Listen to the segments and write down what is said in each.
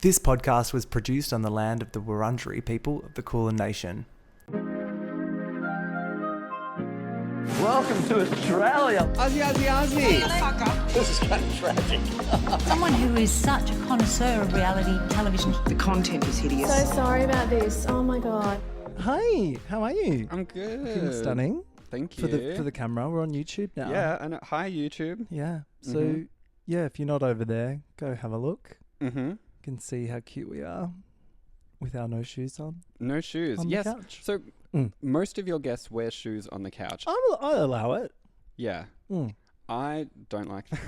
This podcast was produced on the land of the Wurundjeri people of the Kulin Nation. Welcome to Australia. Aussie. This is kind of tragic. Someone who is such a connoisseur of reality television. The content is hideous. So sorry about this. Oh my God. Hi, how are you? I'm good. Looking stunning. Thank you. For the camera. We're on YouTube now. Yeah, and hi YouTube. Yeah. So, yeah, if you're not over there, go have a look. Mm-hmm. You can see how cute we are with our no shoes on. No shoes. On yes. the couch. So most of your guests wear shoes on the couch. I allow it. Yeah. I don't like that.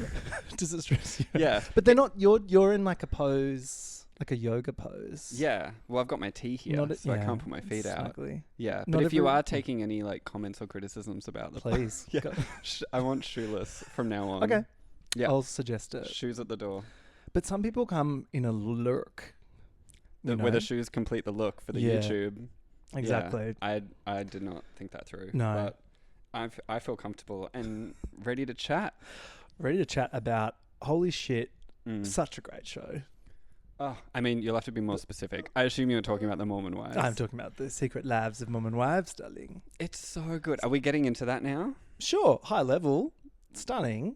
Does it stress you? Yeah. But they're not, you're in like a pose, like a yoga pose. Yeah. Well, I've got my tea here, so I can't put my feet out. Snugly. Yeah. Not But if you every- are taking any like comments or criticisms about them, Please. yeah. Go. I want shoeless from now on. Okay. Yeah. I'll suggest it. Shoes at the door. But some people come in a look. Where the shoes complete the look for the Yeah. YouTube. Exactly. Yeah, I did not think that through. No. But I feel comfortable and ready to chat. Ready to chat about, holy shit, such a great show. Oh, I mean, you'll have to be more specific. I assume you were talking about the Mormon wives. I'm talking about the secret labs of Mormon wives, darling. It's so good. Are we getting into that now? Sure, high level, stunning.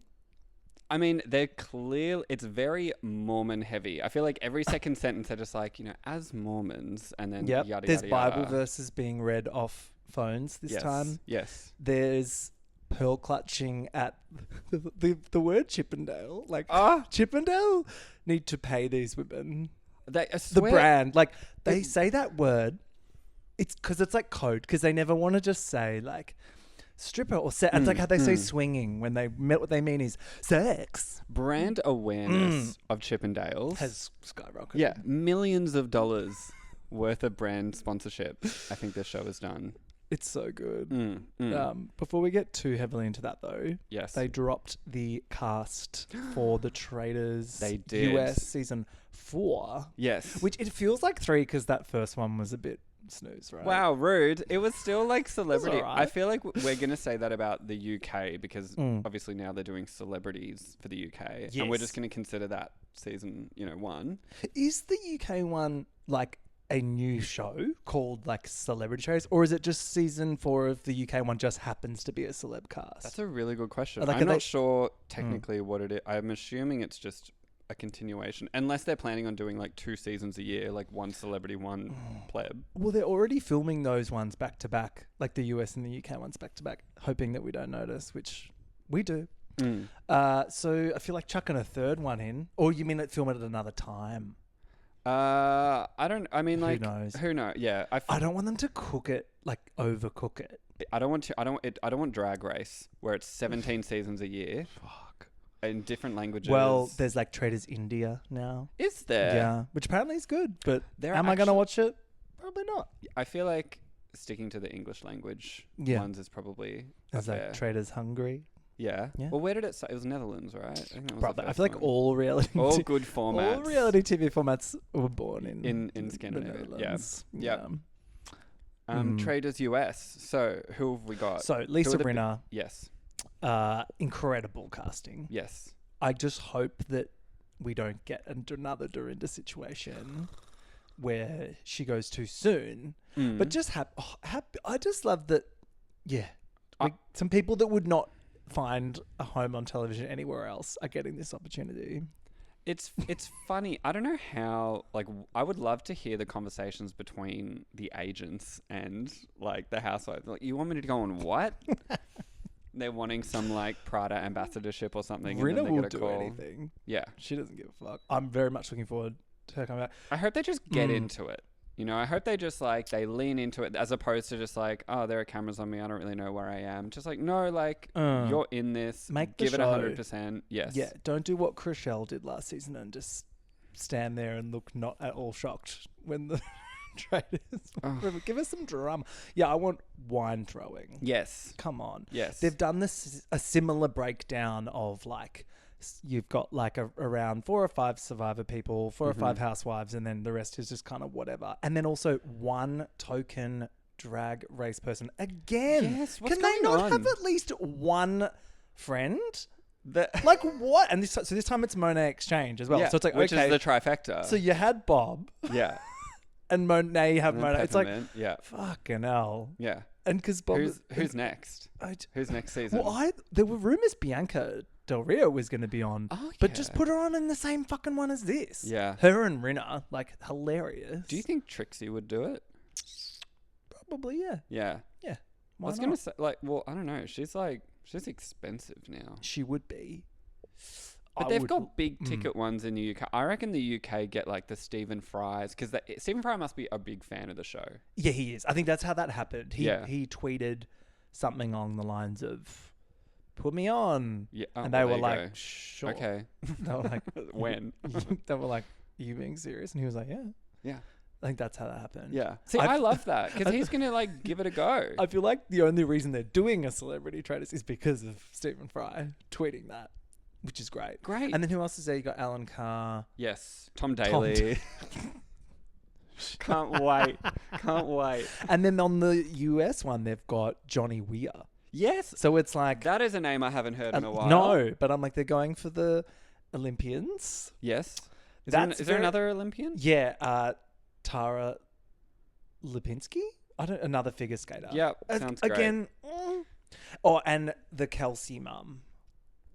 I mean, it's very Mormon heavy. I feel like every second sentence they're just like, as Mormons, and then Yep. yada, There's yada, Bible yada. verses being read off phones this time. Yes. There's pearl clutching at the word Chippendale. Like, Ah. Chippendale need to pay these women. I The swear, brand, like, they say that word. It's because it's like code, because they never want to just say, like, stripper or sex. It's like how they say swinging when what they mean is sex. brand awareness of Chippendales Has skyrocketed. Yeah, millions of dollars worth of brand sponsorship. I think this show has done. It's so good. Mm. Before we get too heavily into that, though, Yes. they dropped the cast for the Traitors They did. US season 4. Yes. Which it feels like 3 because that first one was a bit snooze, right? Wow, rude. It was still like celebrity. alright. I feel like we're going to say that about the UK because obviously now they're doing celebrities for the UK. And we're Yes. just going to consider that season, 1. Is the UK one like a new show called like Celebrity Traitors, or is it just season 4 of the UK one just happens to be a celeb cast? That's a really good question. Like, I'm are they- not sure technically what it is. I'm assuming it's just a continuation. Unless they're planning on doing like 2 seasons a year, like one celebrity, one pleb. Well, they're already filming those ones back to back, like the US and the UK ones back to back, hoping that we don't notice, which we do. So I feel like chucking a third one in, or you mean film it at another time? I mean, like, knows? Who knows? Yeah. I don't want them to cook it, like overcook it. I don't want Drag Race where it's 17 seasons a year. Fuck. In different languages. Well, there's like Traitors India now. Is there? Yeah, which apparently is good, but There am are I going to actu- watch it? Probably not. I feel like sticking to the English language ones is probably There's fair. like Traitors Hungry. Yeah. Yeah. Well, where did it start? It was Netherlands, right? I think that was Probably. the I first feel like one. all reality, all good formats. all reality TV formats were born in Scandinavia. the Yeah. Netherlands. Yeah. Traitors US. So who have we got? So Who Lisa are the Rinna, Yes. incredible casting. Yes. I just hope that we don't get into another Dorinda situation where she goes too soon. But just I just love that. Yeah, some people that would not find a home on television anywhere else are getting this opportunity. It's funny. I don't know how, like, I would love to hear the conversations between the agents and, like, the housewives. Like, you want me to go on what? They're wanting some, like, Prada ambassadorship or something. and Rinna then they will get a do call. anything. Yeah. She doesn't give a fuck. I'm very much looking forward to her coming back. I hope they just get into it. I hope they just, like, they lean into it as opposed to just, like, oh, there are cameras on me. I don't really know where I am. Just, like, no, like, you're in this. Make the Give it show. 100%. Yes. Yeah, don't do what Chriselle did last season and just stand there and look not at all shocked when the Traitors. Give us some drama. Yeah, I want wine throwing. Yes. Come on. Yes. They've done a similar breakdown of like, you've got like around 4 or 5 survivor people, 4 or 5 housewives, and then the rest is just kind of whatever. And then also one token drag race person. Again, Yes, what's can they going not on? have at least one friend? Like what? And so this time it's Monet Exchange as well. Yeah, So it's like, which okay. is the trifecta. So you had Bob yeah. and Monet, you have And then Monet. It's like, Peppermint, yeah. fucking hell. Yeah. And because Bob... Who's next? Who's next season? Well, there were rumors Bianca Del Rio was going to be on, but just put her on in the same fucking one as this. Yeah. Her and Rinna, like, hilarious. Do you think Trixie would do it? Probably, yeah. Yeah. Yeah. I was going to say, like, well, I don't know. She's expensive now. She would be. But they've got big ticket ones in the UK. I reckon the UK get like the Stephen Fry's because Stephen Fry must be a big fan of the show. Yeah, he is. I think that's how that happened. He Yeah. he tweeted something along the lines of, "Put me on," Yeah, and they well, were there you like, go. "Sure." Okay. They were like, When? They were like, "Are you being serious?" And he was like, "Yeah." Yeah. I think that's how that happened. Yeah. See, I love that because he's gonna like give it a go. I feel like the only reason they're doing a Celebrity Traitors is because of Stephen Fry tweeting that, which is great. Great. And then who else is there? You got Alan Carr. Yes, Tom Daly. Can't wait. And then on the US one, they've got Johnny Weir. Yes. So it's like... That is a name I haven't heard in a while. No, but I'm like, they're going for the Olympians. Yes. Is That's there another Olympian? Yeah, Tara Lipinski? Another figure skater. Yep, sounds great. Again, oh, and the Kelsey mum.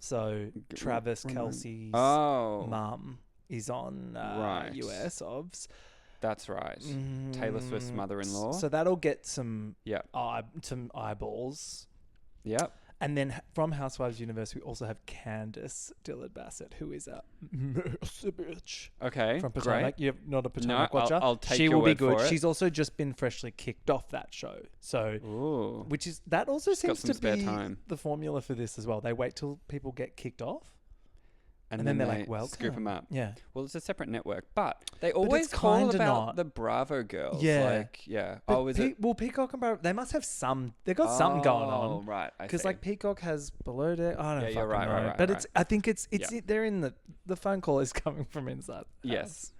So Travis Kelsey's mum is on Right. US OBS. That's right. Taylor Swift's mother-in-law. So that'll get some some eyeballs. Yep. And then from Housewives Universe, we also have Candice Dillard Bassett, who is a mercy bitch. Okay, From Potomac. great. You're not a Potomac watcher. I'll take she your will be word good. for it. She's also just been freshly kicked off that show. So, Ooh. which is that also She's got seems some to spare be time. the formula for this as well. They wait till people get kicked off. And then then they're they like, welcome. scoop them up. Yeah. Well, it's a separate network, but they always it's call kinda about not. the Bravo girls. Yeah. Like, yeah. But Oh, is it? Well, Peacock and Bravo, they must have some. They've got something going Oh, on. right. I Because see. like Peacock has Below Deck. I don't Yeah, you're fucking right, know. right, right, But right. I think it's Yeah. they're in the phone call is coming from inside. the Yes.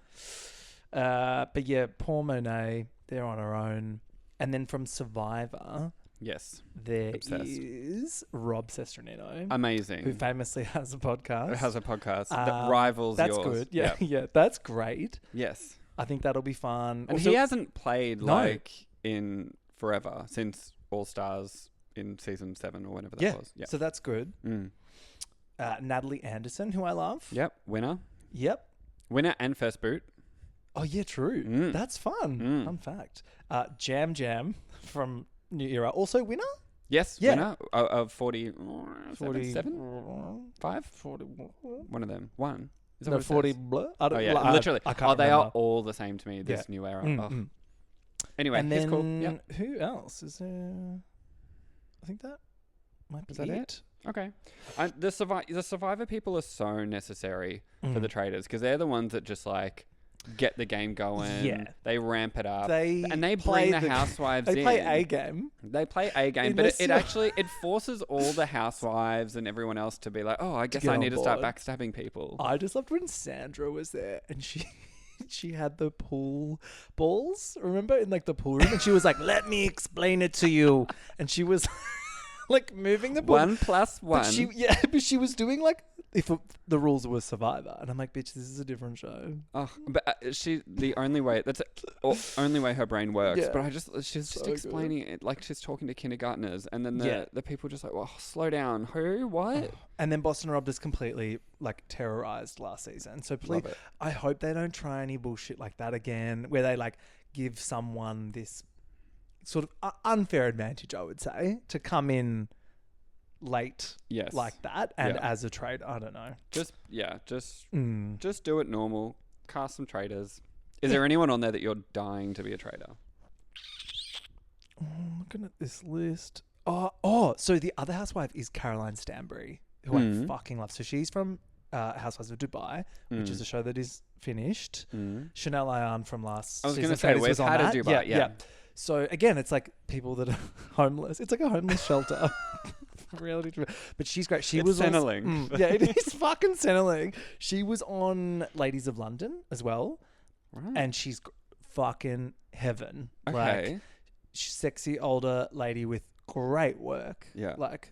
house. But yeah, poor Monet, they're on her own. And then from Survivor, Yes. there Obsessed. is Rob Sesternino, Amazing. who famously has a podcast. It has a podcast that rivals that's yours. good. Yeah, yeah, that's great. Yes. I think that'll be fun. And Also- he hasn't played No. like in forever since All Stars in season 7 or whenever that was. Yeah. So that's good. Mm. Natalie Anderson, who I love. Yep. Winner. Yep. Winner and first boot. Oh yeah, true. Mm. That's fun. Mm. Fun fact. Jam Jam from New Era, also winner. Yes. Yeah. Winner of 40. 47? 5? 40. One of them. One. Is that No, what it 40. says? Blah. I don't, Oh, yeah. like, Literally. I can't They remember. are all the same to me, this Yeah. new era. Mm, Oh. mm. Anyway, And he's then cool. Yep. who else is there? I think that might be Is that it? Okay. The Survivor people are so necessary for the traders because they're the ones that just like get the game going. Yeah. They ramp it up. They and they play bring the housewives They in. play A game. They play A game, but Unless it you're- actually it forces all the housewives and everyone else to be like, oh, I guess get I on need to start board. backstabbing people. I just loved when Sandra was there and she had the pool balls, remember, in like the pool room, and she was like, "Let me explain it to you," and she was like moving the pool. 1 + 1. But she was doing like if the rules were Survivor, and I'm like, "Bitch, this is a different show." Oh, but the only way only way her brain works. Yeah. But she's just So explaining it like she's talking to kindergartners, and then Yeah. the people just like, well, slow down. Who? What? And then Boston Rob just completely like terrorized last season. So please, Love it. I hope they don't try any bullshit like that again, where they like give someone this sort of unfair advantage, I would say, to come in late Yes. like that and Yeah. as a trade. I don't know. Just Mm. just do it normal. Cast some traders. Is there anyone on there that you're dying to be a trader? Looking at this list. So the other housewife is Caroline Stanbury, who I fucking love. So she's from Housewives of Dubai, which is a show that is finished. Chanel Ayan from last I was season going to say, Traders we've was on had a that. Dubai. Yeah. So again, it's like people that are homeless. It's like a homeless shelter. Reality TV. But she's great. She It's was on, Centrelink. yeah, it is fucking Centrelink. She was on Ladies of London as well, Right. and she's fucking heaven. Okay. Like, sexy older lady with great work. Yeah. Like,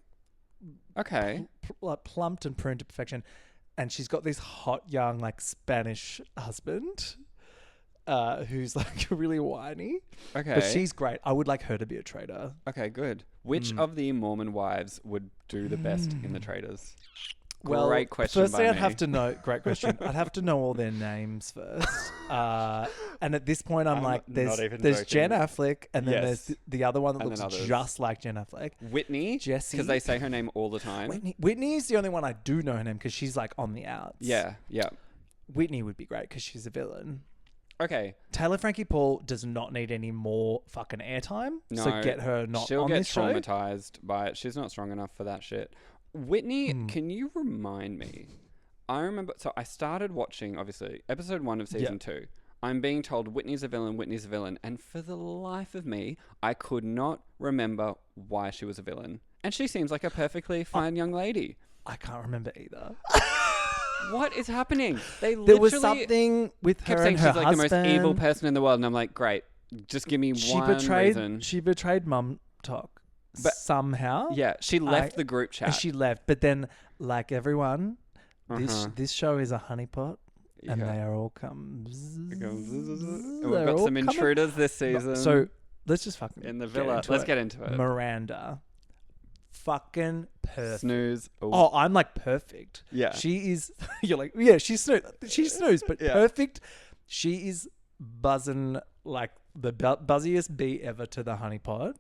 Okay. like plumped and pruned to perfection, and she's got this hot young like Spanish husband, who's like really whiny. Okay. But she's great. I would like her to be a traitor. Okay, good. Which of the Mormon wives would do the best in the Traitors? Well, Great question. firstly, by I'd me. have to know. Great question. I'd have to know all their names first. And at this point, I'm like, not even there's joking. Jen Affleck, and then Yes. there's the other one that And looks then others. just like Jen Affleck. Whitney, Jessie. because they say her name all the time. Whitney is the only one I do know her name because she's like on the outs. Yeah, yeah. Whitney would be great because she's a villain. Okay. Taylor Frankie Paul does not need any more fucking airtime. No, So get her not she'll on get this show. traumatized by it. She's not strong enough for that shit. Whitney, can you remind me? I remember. So I started watching, obviously, episode 1 of season 2. I'm being told Whitney's a villain, and for the life of me, I could not remember why she was a villain. And she seems like a perfectly fine young lady. I can't remember either. What is happening? They There literally was something with kept her saying and her she's like husband. the most evil person in the world, and I'm like, great, just give me one reason. She betrayed Mum Talk somehow. Yeah, she left the group chat. And she left. But then, like everyone, Uh-huh. this show is a honeypot, and Yeah. they are all come. We've They're got all some coming- intruders this season. So let's just fucking in the get villa. into Let's it. get into it. Miranda, fucking perfect. Snooze. Ooh. Oh, I'm like perfect. Yeah. She is. You're like, yeah, she's snooze, but Yeah. perfect. She is buzzing like the buzziest bee ever to the honeypot.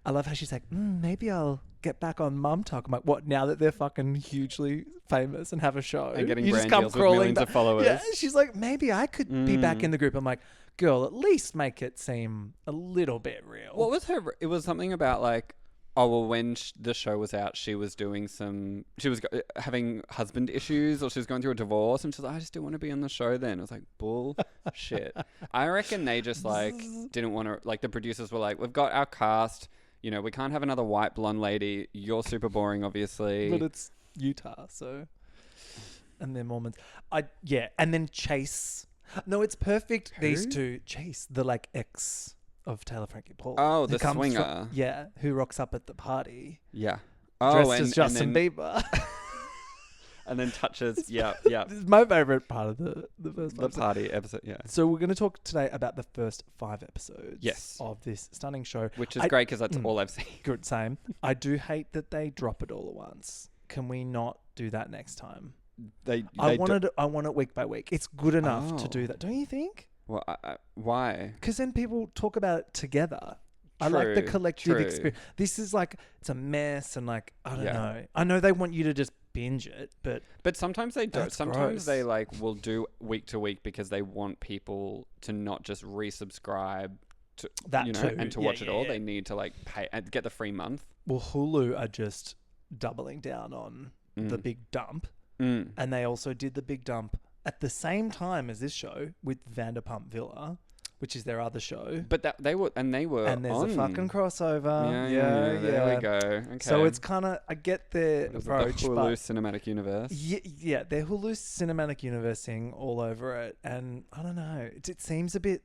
I love how she's like, maybe I'll get back on Mum Talk. I'm like, what? Now that they're fucking hugely famous and have a show, And getting you brand just come deals with crawling millions of back. followers. Yeah, she's like, maybe I could be back in the group. I'm like, girl, at least make it seem a little bit real. What was her? It was something about like, oh well, when the show was out, she was doing some. She was having husband issues, or she was going through a divorce, and she's like, I just didn't want to be on the show. Then I was like, bullshit. I reckon they just like didn't want to. Like the producers were like, we've got our cast. You know, we can't have another white blonde lady. You're super boring, obviously. But it's Utah, so. And they're Mormons. And then Chase. No, it's perfect. Who? These two. Chase, the like ex of Taylor Frankie Paul. Oh, who the comes swinger. who rocks up at the party. Yeah. Dressed as Justin Bieber. And then touches. Yeah. This is my favorite part of the first The episode. party episode. Yeah. So we're going to talk today about the first 5 episodes Yes. of this stunning show. Which is great because that's all I've seen. Good, same. I do hate that they drop it all at once. Can we not do that next time? I want it week by week. It's good enough to do that, don't you think? Well, why? Because then people talk about it together. I like the True, collective true. experience. This is like, it's a mess and like, I don't Yeah. know. I know they want you to just binge it, but Sometimes they don't. That's Sometimes gross. they like will do week to week because they want people to not just resubscribe to That too. and to Yeah, watch it yeah, all. yeah. They need to like pay and get the free month. well, Hulu are just doubling down on the big dump. And they also did the big dump at the same time as this show with Vanderpump Villa, which is their other show. But they were And there's on. a fucking crossover. Yeah. There we go. Okay. So it's kind of, I get their What is it, approach, the Hulu but cinematic universe. yeah, they're Hulu cinematic universing all over it, and I don't know, it seems a bit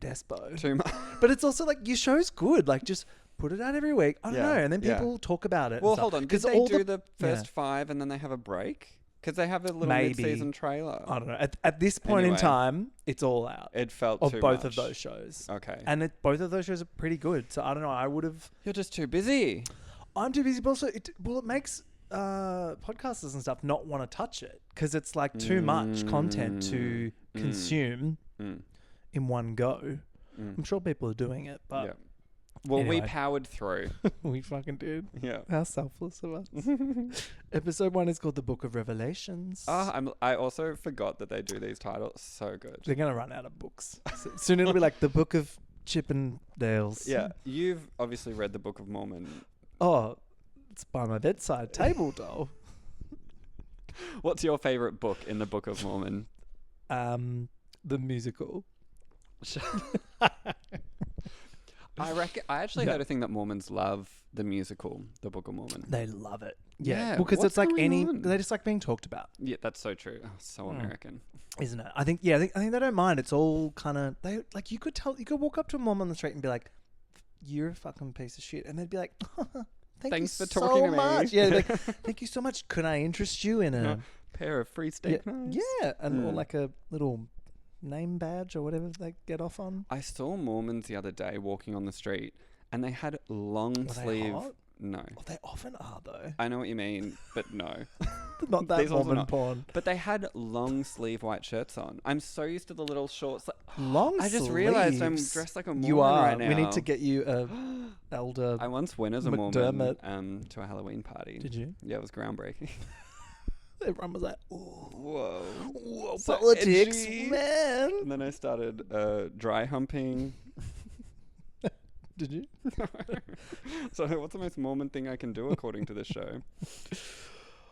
despo. Too much. But it's also like your show's good, like just put it out every week. I don't Yeah, know, and then yeah. people talk about it. and Well, stuff. hold on. Did 'Cause they all do the first yeah. 5 and then they have a break? Because they have a little Maybe. mid-season trailer. I don't know. At this point in Anyway. time, it's all out It felt of too both much. of those shows. Okay. And both of those shows are pretty good. So I don't know. I would have. You're just too busy. I'm too busy, but also it makes podcasters and stuff not want to touch it because it's like too much content to consume in one go. I'm sure people are doing it, but Yeah. Well, we Anyway. powered through. we fucking did. Yeah. How selfless of us. Episode 1 is called The Book of Revelations. I also forgot that they do these titles. So good. They're going to run out of books. Soon it'll be like The Book of Chip and Dale's. Yeah. You've obviously read the Book of Mormon. Oh, it's by my bedside table, doll. What's your favorite book in the Book of Mormon? The musical. I actually heard a thing that Mormons love the musical, the Book of Mormon. They love it. Yeah, Well, because what's it's like going on? they just like being talked about, Yeah, that's so true. Oh, so American. isn't it? I think they don't mind. It's all kind of, they like, you could walk up to a mom on the street and be like, you're a fucking piece of shit. And they'd be like, Thanks you for talking so to me. much. Yeah, like, thank you so much. Can I interest you in a pair of free steak knives? Yeah, and or like a little name badge or whatever they get off on. I saw Mormons the other day walking on the street, and they had long Were sleeve. they hot? No, Oh, they often are though. I know what you mean, but no. Not that These ones are Mormon not. porn. But they had long sleeve white shirts on. I'm so used to the little shorts. Like, Long I just realized I'm sleeves. dressed like a Mormon You are. right now. We need to get you a elder. I once went as a McDermott. Mormon to a Halloween party. Did you? Yeah, it was groundbreaking. Everyone was like, "Ooh, Whoa. whoa, So politics, edgy. man." And then I started dry humping. Did you? So what's the most Mormon thing I can do according to this show?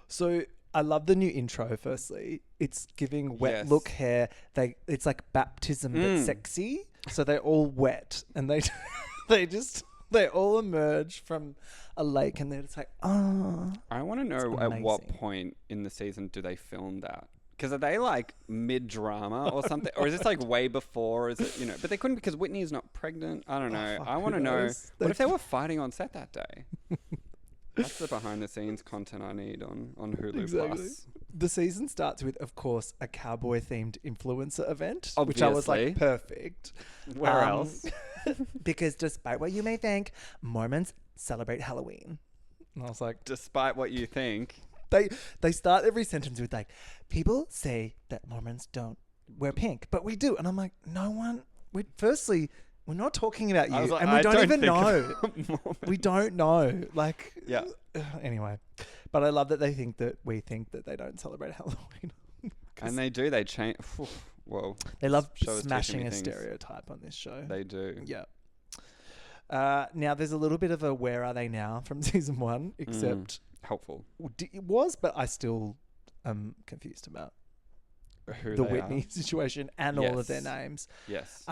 So I love the new intro. Firstly, it's giving wet Yes. look hair. It's like baptism but sexy. So they're all wet and they all emerge from a lake and they're just like, oh. I want to know at what point in the season do they film that? Because are they like mid-drama or something? Or is this like way before? Or is it, but they couldn't because Whitney is not pregnant. I don't know. fuck, I want to who know. knows? What if they were fighting on set that day? That's the behind-the-scenes content I need on Hulu Exactly. Plus. The season starts with, of course, a cowboy-themed influencer event, which I was Obviously. like, perfect. Where else? Because despite what you may think, Mormons celebrate Halloween. And I was like, Despite what you think. they start every sentence with like, people say that Mormons don't wear pink, but we do. And I'm like, no one. Firstly, we're not talking about you, I was like, and we I don't even think know. about Mormons. We don't know. Like, Yeah. Anyway, but I love that they think that we think that they don't celebrate Halloween. And they do. They change. Whoa. They love Show us smashing teaching me a things. stereotype on this show. They do. Yeah. Now there's a little bit of a where are they now from season 1, except Helpful. it was, but I still am confused about Who the they Whitney are. situation and all of their Yes. names. Yes.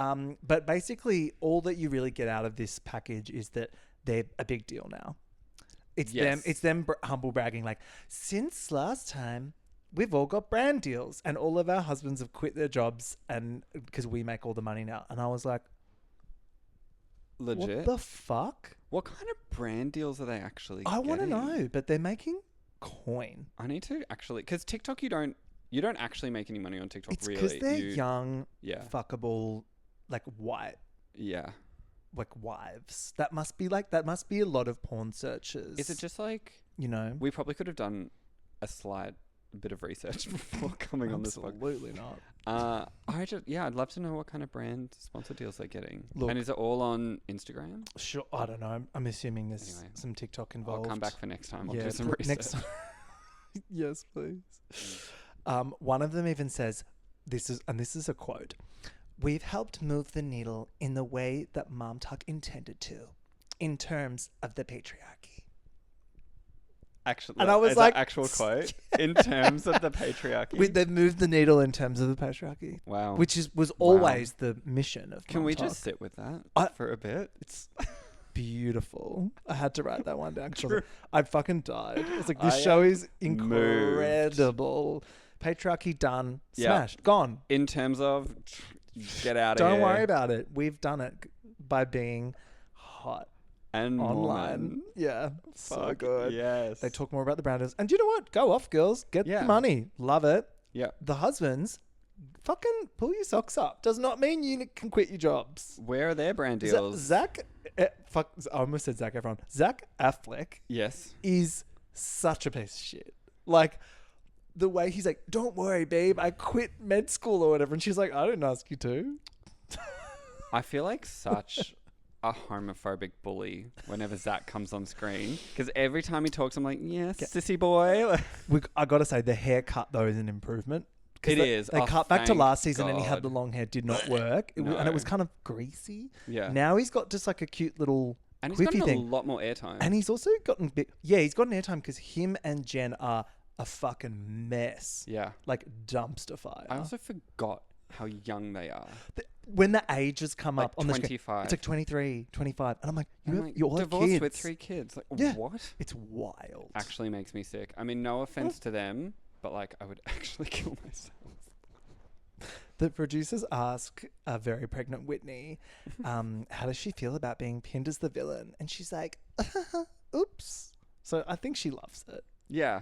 But basically, all that you really get out of this package is that they're a big deal now. It's Yes. them humble bragging like, since last time, we've all got brand deals and all of our husbands have quit their jobs and because we make all the money now. And I was like, Legit. what the fuck? What kind of brand deals are they actually I want to getting? know, but they're making coin. I need to actually, because TikTok, you don't actually make any money on TikTok. It's really. because they're young, Yeah. fuckable, like white, Yeah. like wives. That must be a lot of porn searches. Is it just like we we probably could have done a slight bit of research before coming on this podcast? Absolutely not. I'd love to know what kind of brand sponsor deals they're getting. Look. And is it all on Instagram? Sure, I don't know. I'm assuming there's Anyway, some TikTok involved. I'll come back for next time. I'll Yeah, do some pl- research. next time. Yes, please. One of them even says, this is a quote, "We've helped move the needle in the way that Mom Talk intended to, in terms of the patriarchy." Actually, And I was is like, that actual quote in terms of the patriarchy. They've moved the needle in terms of the patriarchy. Wow. Which was always the mission of Can Mom we Talk. just sit with that for a bit? It's beautiful. I had to write that one down because I fucking died. It's like, this show is incredible. Patriarchy done, smashed, gone. In terms of get out of Don't here. worry about it. We've done it by being hot And online. Mormon. Yeah, so Fuck, good. Yes. They talk more about the branders. And you know what? Go off, girls. Get Yeah. the money. Love it. Yeah. The husbands, fucking pull your socks up. Does not mean you can quit your jobs. Where are their brand deals? I almost said Zac Efron. Zac Affleck Yes. is such a piece of shit. Like, the way he's like, "Don't worry, babe, I quit med school or whatever," and she's like, "I didn't ask you to." I feel like such a homophobic bully whenever Zach comes on screen, because every time he talks, I'm like, yes, sissy boy. I gotta say, the haircut though is an improvement. 'Cause It is. They Oh, cut back to thank last season, and he had God. the long hair. Did not work, and it was No. kind of greasy. Yeah. Now he's got just like a cute little And he's quiffy gotten a thing, lot more airtime. and he's also gotten he's gotten airtime because him and Jen are a fucking mess. Yeah. Like dumpster fire. I also forgot how young they are. When the ages come Like up on the screen, 25. it's like 23, 25. And I'm like, I'm like, you all have divorced kids. with 3 kids. Like, Yeah. what? It's wild. Actually makes me sick. I mean, no offense to them, but like, I would actually kill myself. The producers ask a very pregnant Whitney, how does she feel about being pinned as the villain? And she's like, oops. So I think she loves it. Yeah.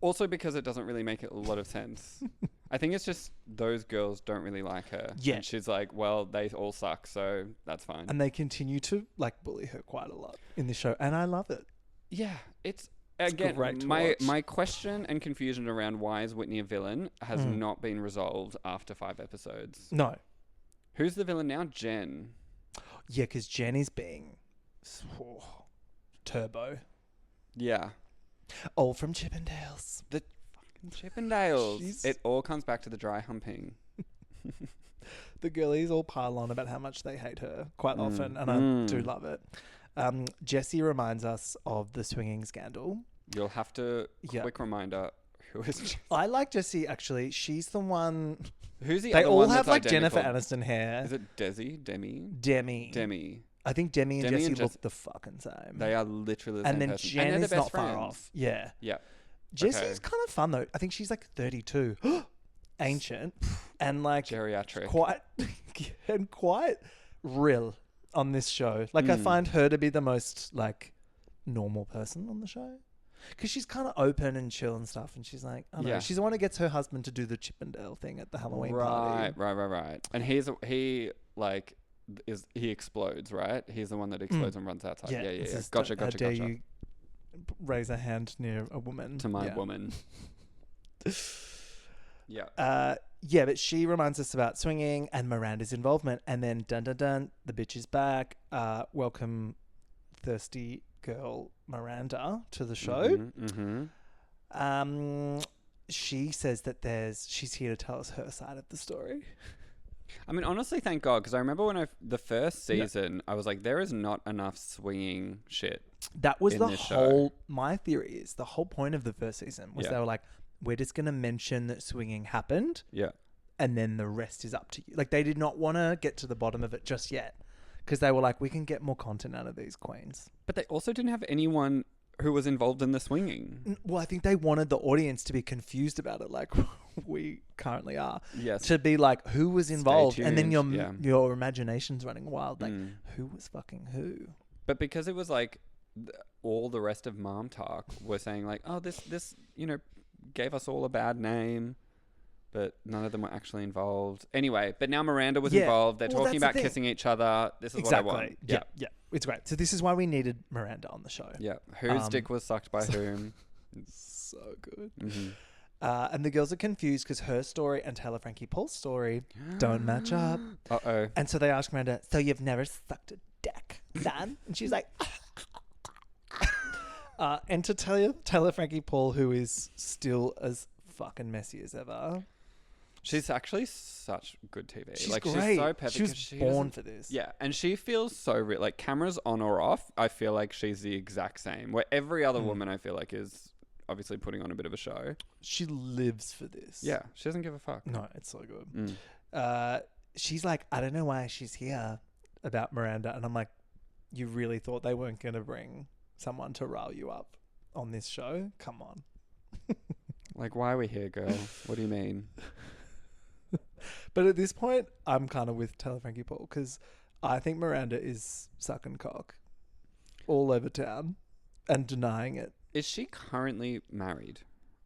Also because it doesn't really make a lot of sense. I think it's just those girls don't really like her. Yeah. And she's like, well, they all suck, so that's fine. And they continue to like bully her quite a lot in this show, and I love it. Yeah, it's great again to my watch. question and confusion around why is Whitney a villain has not been resolved after 5 episodes. No. Who's the villain now? Jen. Yeah, because Jen is being turbo. Yeah. All from Chippendales. The fucking Chippendales. She's- It all comes back to the dry humping. The girlies all pile on about how much they hate her quite often, and I do love it. Jessie reminds us of the swinging scandal. You'll have to Yeah. quick reminder who is Jessie. I like Jessie, actually. She's the one... Who's the They other all one have that's like Jennifer identical? Aniston hair. Is it Desi? Demi? Demi. I think Demi and Demi Jessie and look Jess- the fucking same. They are literally the and same then person. Jen and they're is the best not far friends. off. Yeah. Yeah. Jesse's Okay. kind of fun though. I think she's like 32, ancient, and like Geriatric. quite real on this show. Like I find her to be the most like normal person on the show because she's kind of open and chill and stuff. And she's like, I don't know, Yeah. she's the one who gets her husband to do the Chippendale thing at the Halloween party. Right. And he explodes, right? He's the one that explodes and runs outside. Yeah. it's just, Gotcha. how dare you raise a hand near a woman To my Yeah. woman. Yeah. Yeah, but she reminds us about swinging and Miranda's involvement, and then dun dun dun, the bitch is back. Welcome, thirsty girl Miranda to the show. She says that she's here to tell us her side of the story. I mean, honestly, thank God, because I remember when the first season, I was like, there is not enough swinging shit. That was in the this whole. show. My theory is the whole point of the first season was Yeah. they were like, we're just gonna mention that swinging happened, Yeah. and then the rest is up to you. Like they did not want to get to the bottom of it just yet, because they were like, we can get more content out of these queens. But they also didn't have anyone who was involved in the swinging. Well, I think they wanted the audience to be confused about it, like we currently are. Yes. To be like, who was involved, and then tuned, your imagination's running wild. Like, who was fucking who? But because it was like all the rest of Mom Talk were saying like, oh, this gave us all a bad name, but none of them were actually involved. Anyway, but now Miranda was involved. They're Well, talking that's about the thing. kissing each other. This is Exactly. what I want. Yeah. It's great. So this is why we needed Miranda on the show. Yeah. Whose dick was sucked by whom? So good. Mm-hmm. And the girls are confused because her story and Taylor Frankie Paul's story don't match up. Uh-oh. And so they ask Miranda, so you've never sucked a dick, son? And she's like... and to Taylor Frankie Paul, who is still as fucking messy as ever. She's actually such good TV. She's like great. she's so perfect. She was 'cause she born doesn't- for this. Yeah, and she feels so real. Like cameras on or off, I feel like she's the exact same. Where every other woman I feel like is obviously putting on a bit of a show. She lives for this. Yeah, she doesn't give a fuck. No, it's so good. She's like, I don't know why she's here about Miranda. And I'm like, you really thought they weren't going to bring someone to rile you up on this show? Come on. Like, why are we here, girl? What do you mean? But at this point, I'm kind of with Taylor Frankie Paul because I think Miranda is sucking cock all over town and denying it. Is she currently married?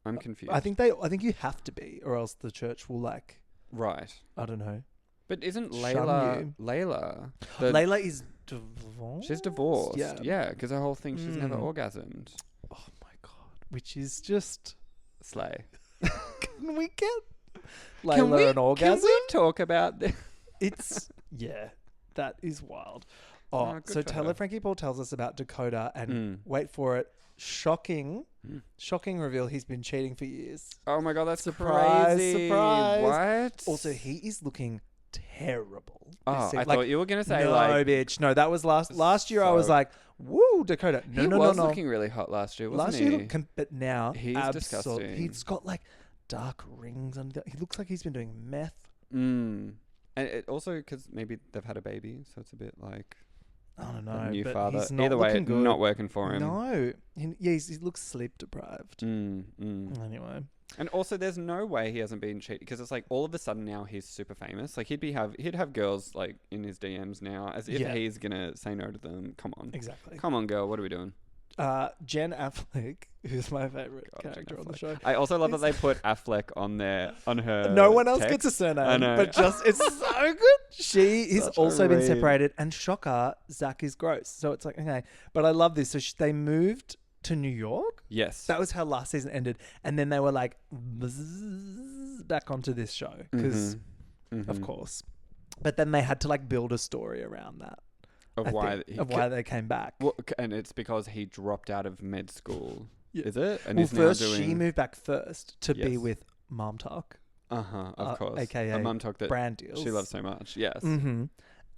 I'm confused. I think you have to be, or else the church will like, right. I don't know. But isn't Shun Layla you. Layla? Layla is divorced. She's divorced. Yeah. Yeah, because her whole thing, she's never orgasmed. Oh my God. Which is just... Slay. Can we get Layla an orgasm? Can we talk about this? It's... Yeah. That is wild. Oh, Oh, good so for Taylor her. Frankie Paul tells us about Dakota and wait for it, shocking reveal, he's been cheating for years. Oh my God, that's Surprise, crazy. surprise. What? Also, he is looking terrible. Oh, this season. I thought you were going to say no, like... bitch. No, that was last year. I was So- like, woo, Dakota. No, he no, was no, no. looking really hot last year, wasn't Last he? year, but now He's disgusting. He's got like dark rings under. He looks like he's been doing meth. And it also because maybe they've had a baby, so it's a bit like I don't know. a new but father. He's not Either way, looking good. not working for him. No, he looks sleep deprived. Anyway, And also, there's no way he hasn't been cheated because it's like all of a sudden now he's super famous. Like he'd have girls like in his DMs now, as if Yeah. he's gonna say no to them. Come on, exactly. come on, girl, what are we doing? Jen Affleck, who's my favorite God, character Jen on the Affleck. show. I also love that they put Affleck on her. No one else text. gets a surname, I know. but just it's so good. She is Such a also been read. separated, and shocker, Zach is gross. So it's like, okay, but I love this. So they moved to New York. Yes. That was how last season ended, and then they were like bzzz, back onto this show because, of course. But then they had to like build a story around that. of why they came back. Well, and it's because he dropped out of med school. Yeah. Is it? And Well, he's first now doing... she moved back first to be Yes. with Mom Talk, of course. aka a mum talk that brand deals. she loves so much. Yes. Mm-hmm.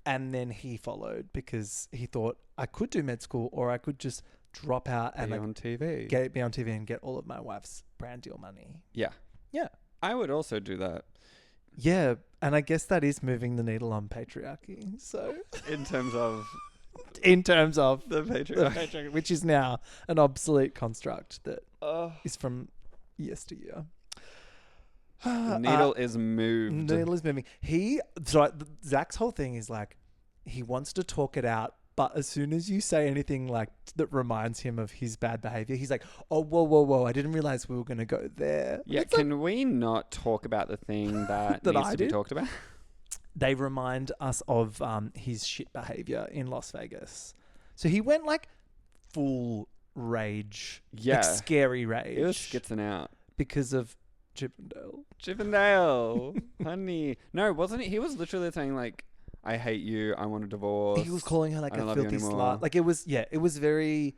And then he followed because he thought I could do med school or I could just drop out and Be like, on TV. be on TV and get all of my wife's brand deal money. Yeah. Yeah. I would also do that. Yeah. And I guess that is moving the needle on patriarchy. So In terms of in terms of the the patriarchy. patriarchy, which is now an obsolete construct that is from yesteryear. The needle is moved. The needle is moving. Zach's whole thing is like, he wants to talk it out, but as soon as you say anything like that reminds him of his bad behavior, he's like, "Oh, whoa! I didn't realize we were going to go there." Yeah, It's like, can we not talk about the thing that, That needs I to be did? talked about? they remind us of his shit behavior in Las Vegas. So he went like full rage, Yeah. like scary rage, It was skitzing out. because of Chippendale. Chippendale, honey. No, wasn't it? He was literally saying like, I hate you, I want a divorce. He was calling her like I don't a love you filthy anymore. slut. Like it was very.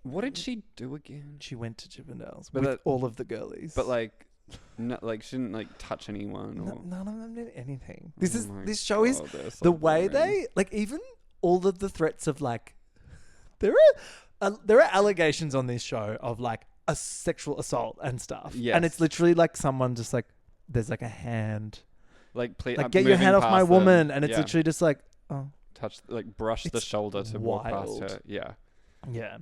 What did she do again? She went to Chippendales But with that- all of the girlies. But like, no, like she didn't like touch anyone. Or... None of them did anything. Oh my This show is God, they're so the way boring. they like, even all of the threats of like, there are allegations on this show of like a sexual assault and stuff. Yes. And it's literally like someone just like, there's like a hand, like, please, like get your hand off my woman, and it's literally just like, oh touch, like brush the It's shoulder to walk past wild. her. Yeah. yeah,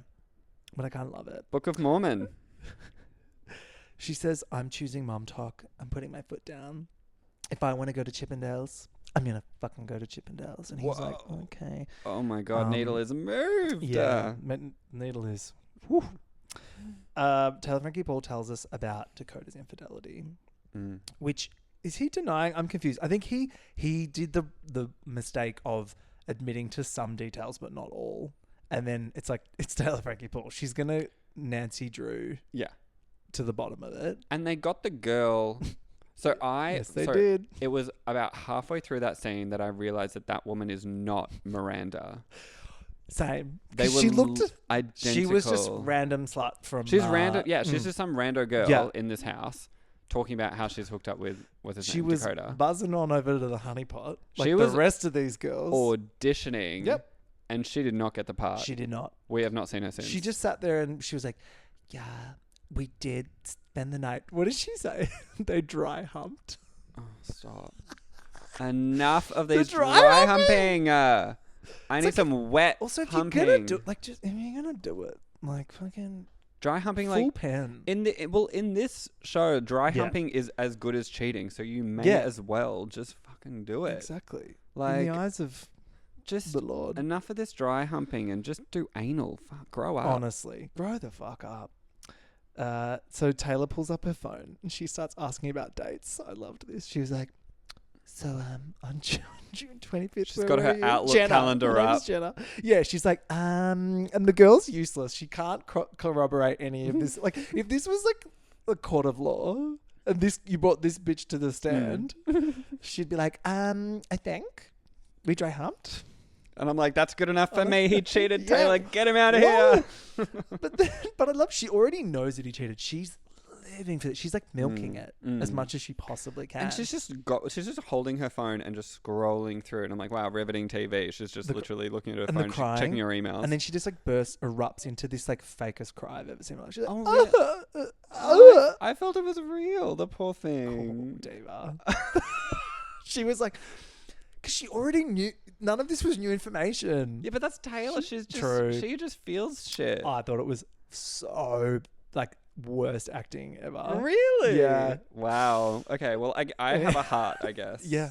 but I kind of love it. Book of Mormon. She says, I'm choosing Mom Talk. I'm putting my foot down. If I want to go to Chippendales, I'm going to fucking go to Chippendales. And he's like, Whoa. okay. Oh my God, needle is moved. Yeah. Needle is. Whew. Taylor Frankie Paul tells us about Dakota's infidelity, which is he denying? I'm confused. I think he did the mistake of admitting to some details, but not all. And then it's like, it's Taylor Frankie Paul. She's going to Nancy Drew Yeah. to the bottom of it. And they got the girl. So Yes, they did. It was about halfway through that scene that I realized that woman is not Miranda. Same. They 'Cause were she looked. identical. She was just random slut from. She's random. Yeah, she's just some rando girl Yeah. in this house talking about how she's hooked up with what's his She name, was Dakota. buzzing on over to the honeypot. Like She the was rest of these girls. Auditioning. Yep. And she did not get the part. She did not. We have not seen her since. She just sat there and she was like, "Yeah, we did spend the night." What did she say? They dry humped. Oh, stop. Enough of The these dry dry humping. humping. I need like- some wet Also, if humping. you're gonna do like, just if you're gonna do it, like fucking Dry humping, full like pen. in this show, dry Yeah. humping is as good as cheating. So you may Yeah. as well just fucking do it. Exactly. Like, in the eyes of just the Lord. enough of this dry humping and just do anal. Fuck, grow up. Honestly, grow the fuck up. So Taylor pulls up her phone and she starts asking about dates. I loved this. She was like, "So on June 25th, She's got her Outlook calendar Her name's up. Jenna. Yeah, she's like, and the girl's useless. She can't corroborate any of this. Like, if this was like a court of law and you brought this bitch to the stand, she'd be like, I think we dry humped. And I'm like, that's good enough for me. He cheated, Yeah. Taylor. Get him out of Whoa. here. But I love, she already knows that he cheated. She's living for it. She's like milking it as much as she possibly can. And she's just holding her phone and just scrolling through it. And I'm like, wow, riveting TV. She's just literally looking at her and the phone, crying, checking her emails. and then she just like erupts into this like fakest cry I've ever seen. Like, she's like, I felt it was real. The poor thing. diva. She was like, because she already knew. None of this was new information. Yeah, but that's Taylor. She's just True. she just feels shit. I thought it was so like worst acting ever. Really? Yeah. Wow. Okay. Well, I have a heart, I guess. Yeah.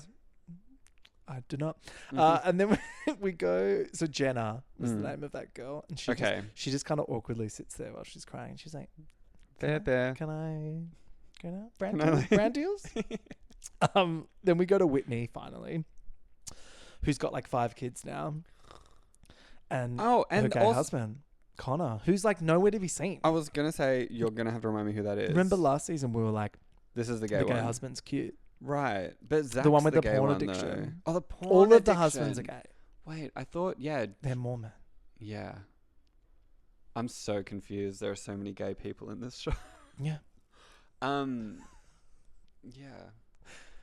I do not. And then we go. So Jenna was the name of that girl, and she just kind of awkwardly sits there while she's crying. She's like, Can I get out? Brand deals? Then we go to Whitney finally, who's got like 5 kids now, and her gay husband Connor, who's like nowhere to be seen. I was gonna say you're gonna have to remind me who that is. Remember last season we were like, this is the gay one. The gay husband's cute, right? But Zach's the one with the gay porn one, addiction. though. Oh, the porn All addiction. of the husbands are gay. Wait, I thought they're Mormon. Yeah. I'm so confused. There are so many gay people in this show. Yeah. Yeah.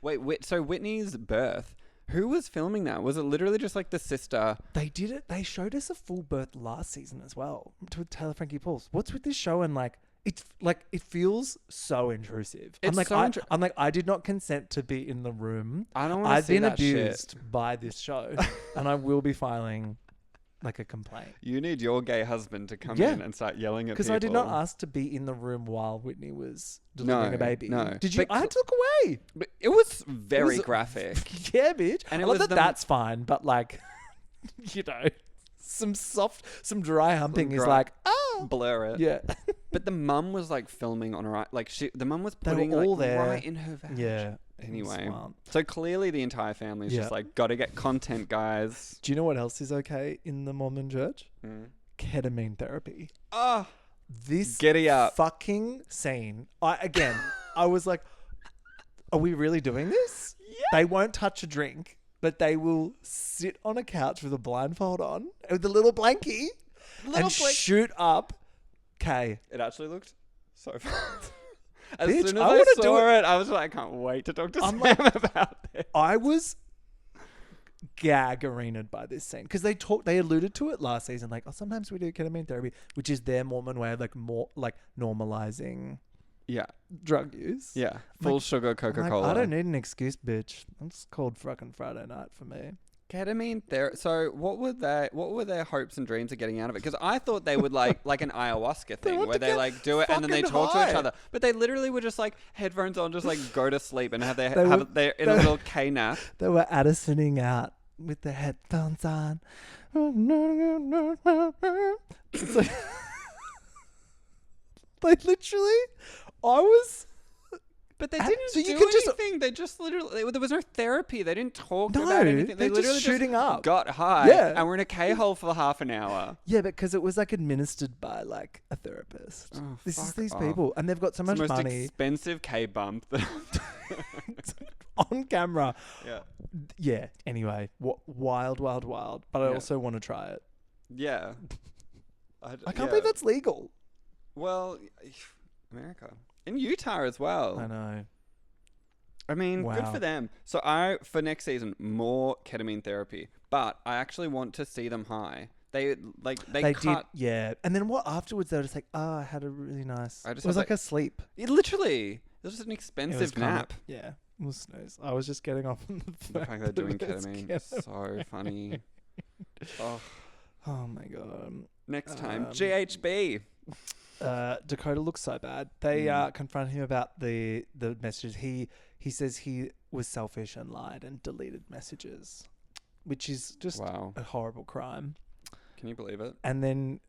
Wait, so Whitney's birth, who was filming that? Was it literally just like the sister? They did it. They showed us a full birth last season as well with Taylor Frankie Paul. What's with this show? And like, it's like, it feels so intrusive. I'm like, I did not consent to be in the room. I don't want to see that I've been abused by this show, and I will be filing like a complaint. You need your gay husband to come in and start yelling at people. Because I did not ask to be in the room while Whitney was delivering a baby. No. Did you? I had to look away. But it was very graphic. Yeah, bitch. And I love that's fine, but like, you know, some dry humping is like, blur it. Yeah. But the mum was like filming on her, like the mum was putting all like there. right in her vag. Yeah. Anyway, so clearly the entire family is just like, gotta get content, guys. Do you know what else is okay in the Mormon church? Ketamine therapy. This giddy up fucking scene. I was like, are we really doing this? Yeah. They won't touch a drink, but they will sit on a couch with a blindfold on with a little blankie shoot up. Okay. It actually looked so fun. As soon as I saw it, I was like, I can't wait to talk to Sam about this. I was gag-arenaed by this scene because they alluded to it last season, like, sometimes we do ketamine therapy, which is their Mormon way of like more like normalizing drug use. Yeah. Full sugar Coca-Cola. I don't need an excuse, bitch. It's called fucking Friday night for me. Ketamine therapy. So what were their hopes and dreams of getting out of it? Because I thought they would like an ayahuasca thing where they like do it and then they talk to each other. But they literally were just like headphones on, just like go to sleep and have their in a little K nap. They were Addisoning out with the headphones on. It's like, like literally, I was. But they didn't do anything. They just literally, there was no therapy. They didn't talk about anything. They literally just shooting up. Got high and were in a K-hole for half an hour. Yeah, because it was like administered by like a therapist. Oh, this is these people. And they've got so much money. It's the most money. Expensive K-bump. On camera. Yeah. Yeah. Anyway, wild. But I also want to try it. Yeah. I can't believe that's legal. Well, America. In Utah as well. I know. I mean, good for them. So for next season, more ketamine therapy. But I actually want to see them high. They did, yeah. And then what afterwards? They were just like, I had a really nice. It was like a sleep. It was just an expensive nap. Yeah, it was snooze. I was just getting off on the fact they're doing ketamine. So funny. Oh my god. Next time, GHB. Dakota looks so bad. They confront him about the messages. He says he was selfish and lied and deleted messages, which is just a horrible crime. Can you believe it? And then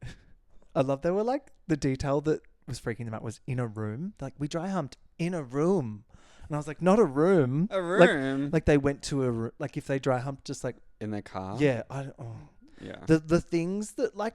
I love they were like the detail that was freaking them out was in a room. Like, we dry humped in a room. And I was like, not a room. A room? Like they went to a room. Like if they dry humped just like in their car. Yeah. Yeah. The things that like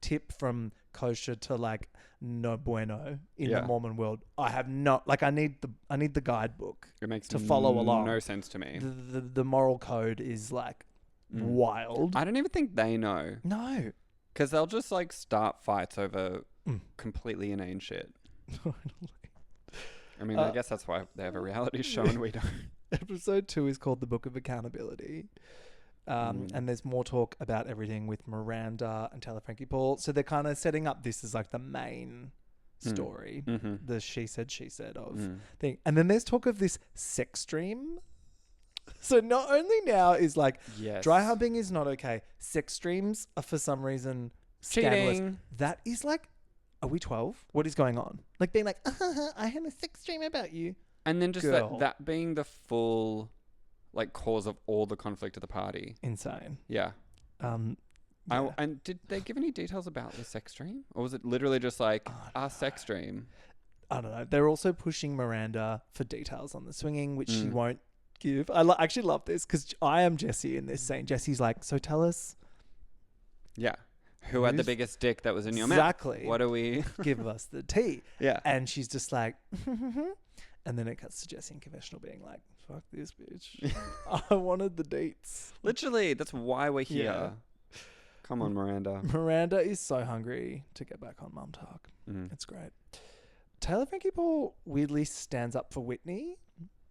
tip from kosher to like no bueno in the Mormon world. I have not like I need the guidebook. It makes to follow along. No sense to me. The moral code is like wild. I don't even think they know. No, because they'll just like start fights over completely inane shit. I mean, I guess that's why they have a reality show and we don't. Episode 2 is called The Book of Accountability. And there's more talk about everything with Miranda and Taylor Frankie Paul. So they're kind of setting up this as like the main story, the she said of thing. And then there's talk of this sex dream. So not only now is like dry humping is not okay. Sex dreams are for some reason scandalous. Cheating. That is like, are we 12? What is going on? Like being like, I had a sex dream about you. And then just that being the full like cause of all the conflict at the party. Insane. Yeah. And did they give any details about the sex dream? Or was it literally just like our sex dream? I don't know. They're also pushing Miranda for details on the swinging, which she won't give. I actually love this because I am Jessie in this scene. Jesse's like, so tell us. Yeah. Who had the biggest dick that was in your mouth? Exactly. What do we... Give us the tea. Yeah. And she's just like... And then it cuts to Jessie in confessional being like, fuck this bitch. I wanted the deets. Literally, that's why we're here. Yeah. Come on, Miranda. Miranda is so hungry to get back on Mum Talk. It's great. Taylor Frankie Paul weirdly stands up for Whitney,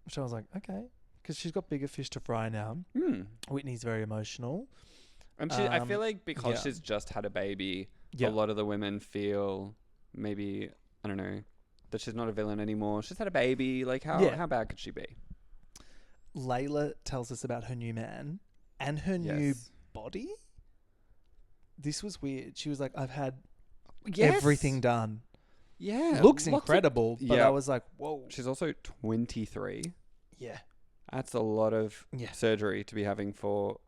which I was like, okay. Because she's got bigger fish to fry now. Whitney's very emotional. And I feel like because she's just had a baby, a lot of the women feel maybe, I don't know, that she's not a villain anymore. She's had a baby. Like, how bad could she be? Layla tells us about her new man and her new body. This was weird. She was like, I've had everything done. Yeah. Looks incredible. But I was like, whoa. She's also 23. Yeah. That's a lot of surgery to be having for...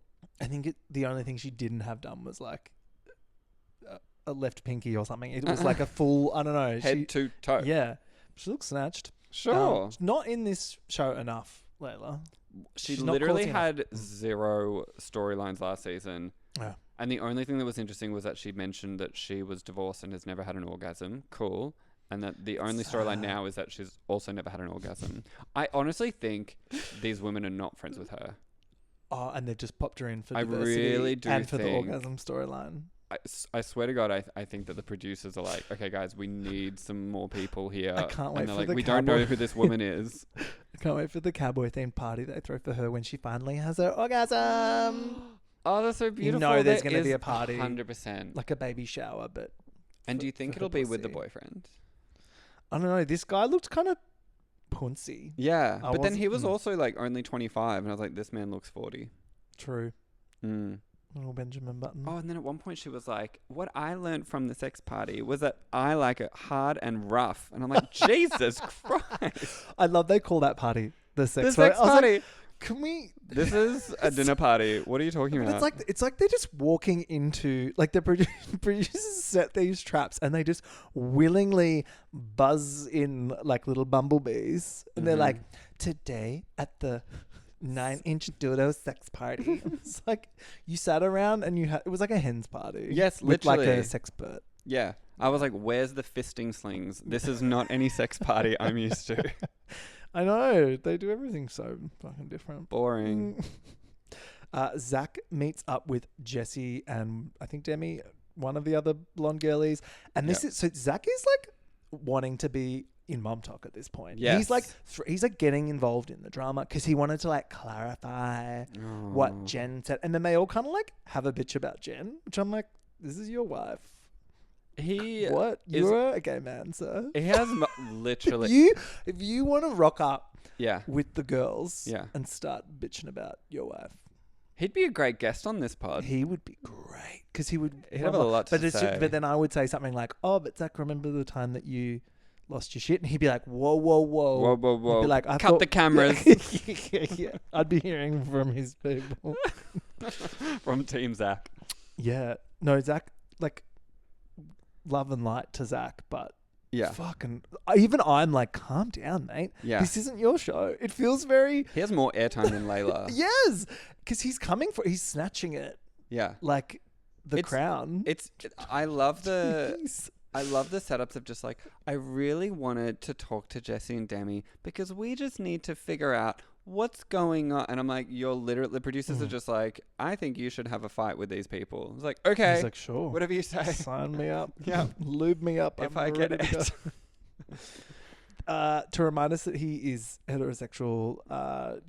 I think the only thing she didn't have done was like a left pinky or something. It was like a full, I don't know. Head to toe. Yeah. She looks snatched. Sure. Not in this show enough, Layla. She literally had 0 storylines last season. Yeah. And the only thing that was interesting was that she mentioned that she was divorced and has never had an orgasm. Cool. And that the only storyline now is that she's also never had an orgasm. I honestly think these women are not friends with her. Oh, and they just popped her in for I diversity really do and for the think- orgasm storyline. I swear to God, I think that the producers are like, okay, guys, we need some more people here. I can't wait and they're for like, the we don't know cowboy- who this woman is. I can't wait for the cowboy themed party they throw for her when she finally has her orgasm. Oh, that's so beautiful. You know there's There going to be is a party. 100%. Like a baby shower, but... And do you think for it'll her be with the pussy. boyfriend? I don't know. This guy looked kind of punsy. Yeah. I But then he was wasn't- also like only 25. And I was like, this man looks 40. True. Mm. Little Benjamin Button. Oh, and then at one point she was like, what I learned from the sex party was that I like it hard and rough. And I'm like, Jesus Christ. I love they call that party the sex The sex I was like, party. can we... This is a dinner party. What are you talking But about? it's like they're just walking into... Like the producers set these traps and they just willingly buzz in like little bumblebees. And they're like, today at the... 9-inch dildo sex party. It's like you sat around and it was like a hen's party. Yes, with like literally. a sexpert. Yeah. I was like, where's the fisting slings? This is not any sex party I'm used to. I know. They do everything so fucking different. Boring. Zach meets up with Jessie and I think Demi, one of the other blonde girlies. And this is, so Zach is like wanting to be in Mom Talk at this point. Yes. He's like, he's like getting involved in the drama because he wanted to like clarify what Jen said. And then they all kind of like have a bitch about Jen, which I'm like, this is your wife. What? You're a gay man, sir. He has literally... If you want to rock up Yeah. with the girls Yeah. and start bitching about your wife, He'd be a great guest on this pod. he would be great because he would He'd have a lot to say. But then I would say something like, oh, but Zach, remember the time that you lost your shit? And he'd be like, whoa, whoa, whoa. Whoa, whoa, He'd whoa. be like, Cut the cameras. Yeah. I'd be hearing from his people. From Team Zach. Yeah. No, Zach, like, love and light to Zach, but Yeah. fucking, even I'm like, calm down, mate. Yeah. This isn't your show. It feels very... He has more airtime than Layla. Yes. Because he's he's snatching it Yeah. like the crown. I love the... Jeez. I love the setups of just like, I really wanted to talk to Jessie and Demi because we just need to figure out what's going on. And I'm like, the producers are just like, I think you should have a fight with these people. It's like, okay. He's like, sure. Whatever you say. Sign me up. Yeah. Lube me up. If I'm I get ready to it. go. To remind us that he is heterosexual,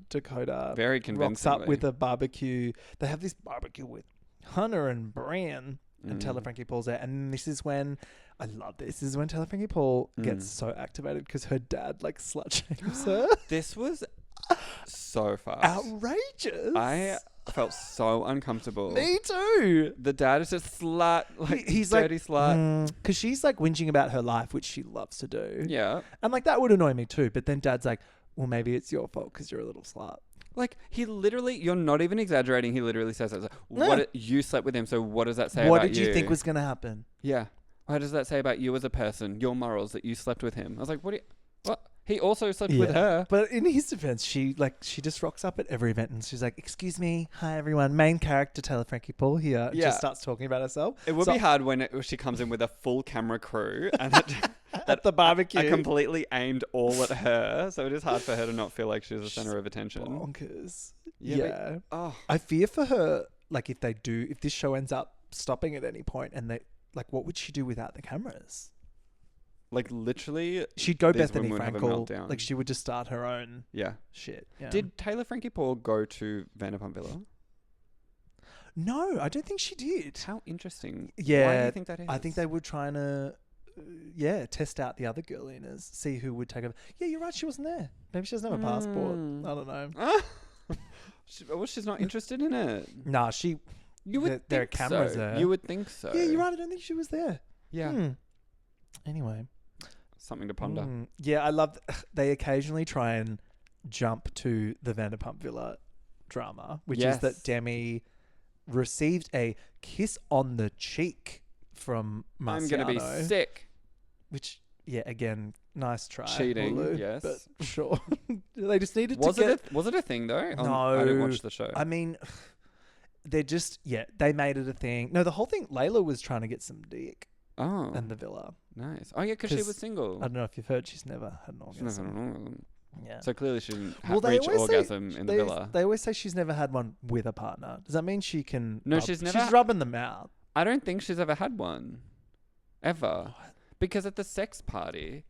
Dakota Very rocks convincingly. up with a barbecue. They have this barbecue with Hunter and Bran and Taylor Frankie Paul's there. And this is when, I love this. This is when Taylor Frankie Paul gets so activated because her dad like slut shames her. This was so fast. Outrageous. I felt so uncomfortable. Me too. The dad is just slut, like He's dirty like, slut. because she's like whinging about her life, which she loves to do. Yeah. And like that would annoy me too. But then dad's like, well, maybe it's your fault because you're a little slut. Like, he literally, you're not even exaggerating. He literally says that. No. You slept with him, so what does that say What about did you think was going to happen? Yeah. What does that say about you as a person, your morals, that you slept with him? I was like, what? He also slept with her. But in his defense, she just rocks up at every event and she's like, "Excuse me, hi everyone." Main character Taylor Frankie Paul here just starts talking about herself. It would be hard when she comes in with a full camera crew and at the barbecue, are completely aimed all at her. So it is hard for her to not feel like she's the center of attention. Bonkers. Yeah. I fear for her. Like if this show ends up stopping at any point, and what would she do without the cameras? Like literally, she'd go these Bethany women would have a Frankel. meltdown. Like she would just start her own shit. Yeah. Did Taylor Frankie Paul go to Vanderpump Villa? No, I don't think she did. How interesting. Yeah. Why do you think that is? I think they were trying to, test out the other girliners, see who would take over. Yeah, you're right. She wasn't there. Maybe she doesn't have a passport. I don't know. She's not interested in it. Nah, You would there are think cameras so. there. You would think so. Yeah, you're right. I don't think she was there. Yeah. Anyway. Something to ponder. Yeah, I love they occasionally try and jump to the Vanderpump Villa drama, which is that Demi received a kiss on the cheek from Marciano. I'm going to be sick. Which, again, nice try. Cheating, Hulu, yes. But sure. They just needed was to Was it a thing, though? No. I didn't watch the show. I mean, they're just, they made it a thing. No, the whole thing, Layla was trying to get some dick. Oh. And the villa. Nice. Oh, yeah, because she was single. I don't know if you've heard, she's never had an orgasm. She's never had an orgasm. Yeah. So clearly she didn't reach they always orgasm say, in the villa. They always say she's never had one with a partner. Does that mean she can... No, she's never... She's rubbing them out. I don't think she's ever had one. Ever. What? Because at the sex party,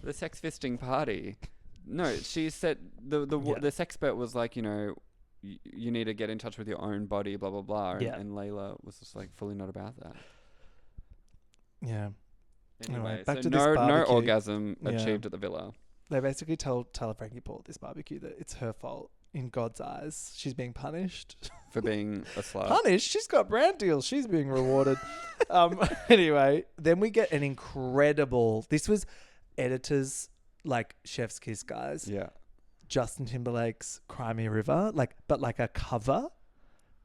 the sex fisting party, no, she said... The sexpert was like, you know... You need to get in touch with your own body, blah, blah, blah. And Layla was just like fully not about that. Yeah. Anyway, back to no this orgasm achieved at the villa. They basically tell Taylor Frankie Paul at this barbecue that it's her fault. In God's eyes, she's being punished. For being a slut. Punished? She's got brand deals. She's being rewarded. Anyway, then we get an incredible... This was editors, like Chef's Kiss guys. Yeah. Justin Timberlake's Cry Me a River, but a cover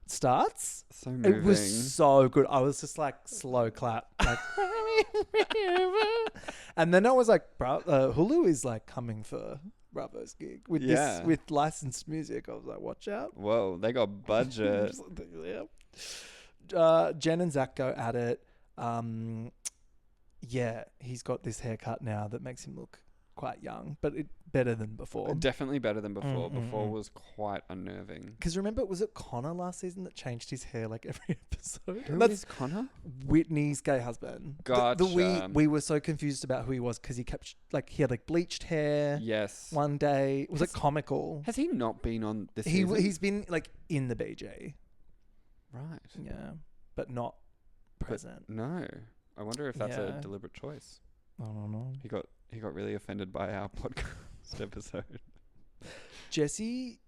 starts. So moving. It was so good. I was just like slow clap, like Cry Me a River. And then I was like, Hulu is like coming for Bravo's gig with this with licensed music. I was like, watch out. Whoa, they got budget. Jen and Zach go at it. He's got this haircut now that makes him look quite young, but better than before. Definitely better than before. Before was quite unnerving. Because remember, was it Connor last season that changed his hair like every episode? Who is Connor? Whitney's gay husband. Gotcha. We were so confused about who he was because he kept he had bleached hair. Yes. One day was it comical? Has he not been on this season? He's been in the BJ. Right. Yeah, but not present. But no, I wonder if that's a deliberate choice. I don't know. He got really offended by our podcast episode. Jesse